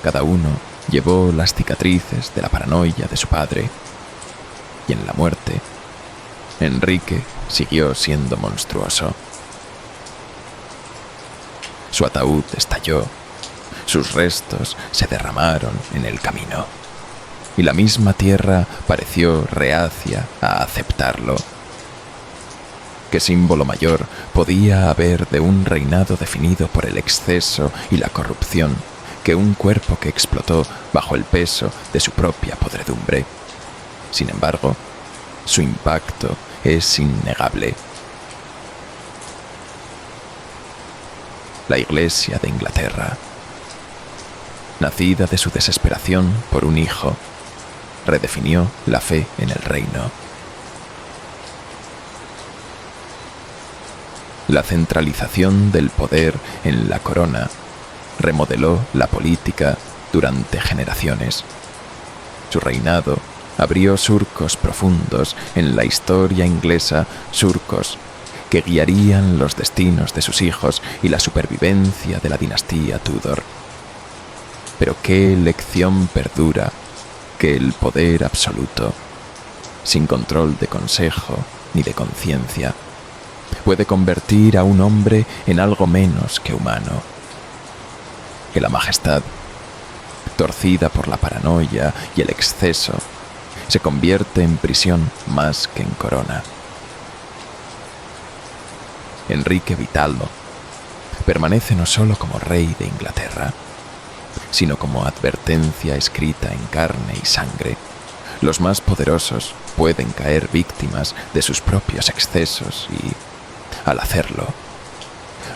Cada uno llevó las cicatrices de la paranoia de su padre, y en la muerte, Enrique siguió siendo monstruoso. Su ataúd estalló, sus restos se derramaron en el camino, y la misma tierra pareció reacia a aceptarlo. ¿Qué símbolo mayor podía haber de un reinado definido por el exceso y la corrupción que un cuerpo que explotó bajo el peso de su propia podredumbre? Sin embargo, su impacto es innegable. La Iglesia de Inglaterra, nacida de su desesperación por un hijo, redefinió la fe en el reino. La centralización del poder en la corona remodeló la política durante generaciones. Su reinado abrió surcos profundos en la historia inglesa, surcos que guiarían los destinos de sus hijos y la supervivencia de la dinastía Tudor. Pero qué lección perdura que el poder absoluto, sin control de consejo ni de conciencia, puede convertir a un hombre en algo menos que humano. Que la majestad, torcida por la paranoia y el exceso, se convierte en prisión más que en corona. Enrique Vitallo permanece no solo como rey de Inglaterra, sino como advertencia escrita en carne y sangre. Los más poderosos pueden caer víctimas de sus propios excesos y, al hacerlo,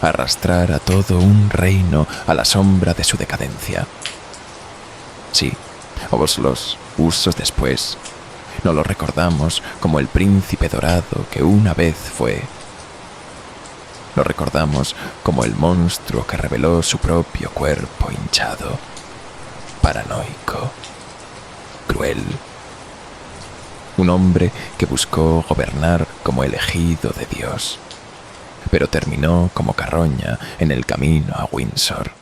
arrastrar a todo un reino a la sombra de su decadencia. Sí, los usos después, no lo recordamos como el príncipe dorado que una vez fue. Lo recordamos como el monstruo que reveló su propio cuerpo hinchado, paranoico, cruel. Un hombre que buscó gobernar como elegido de Dios, pero terminó como carroña en el camino a Windsor.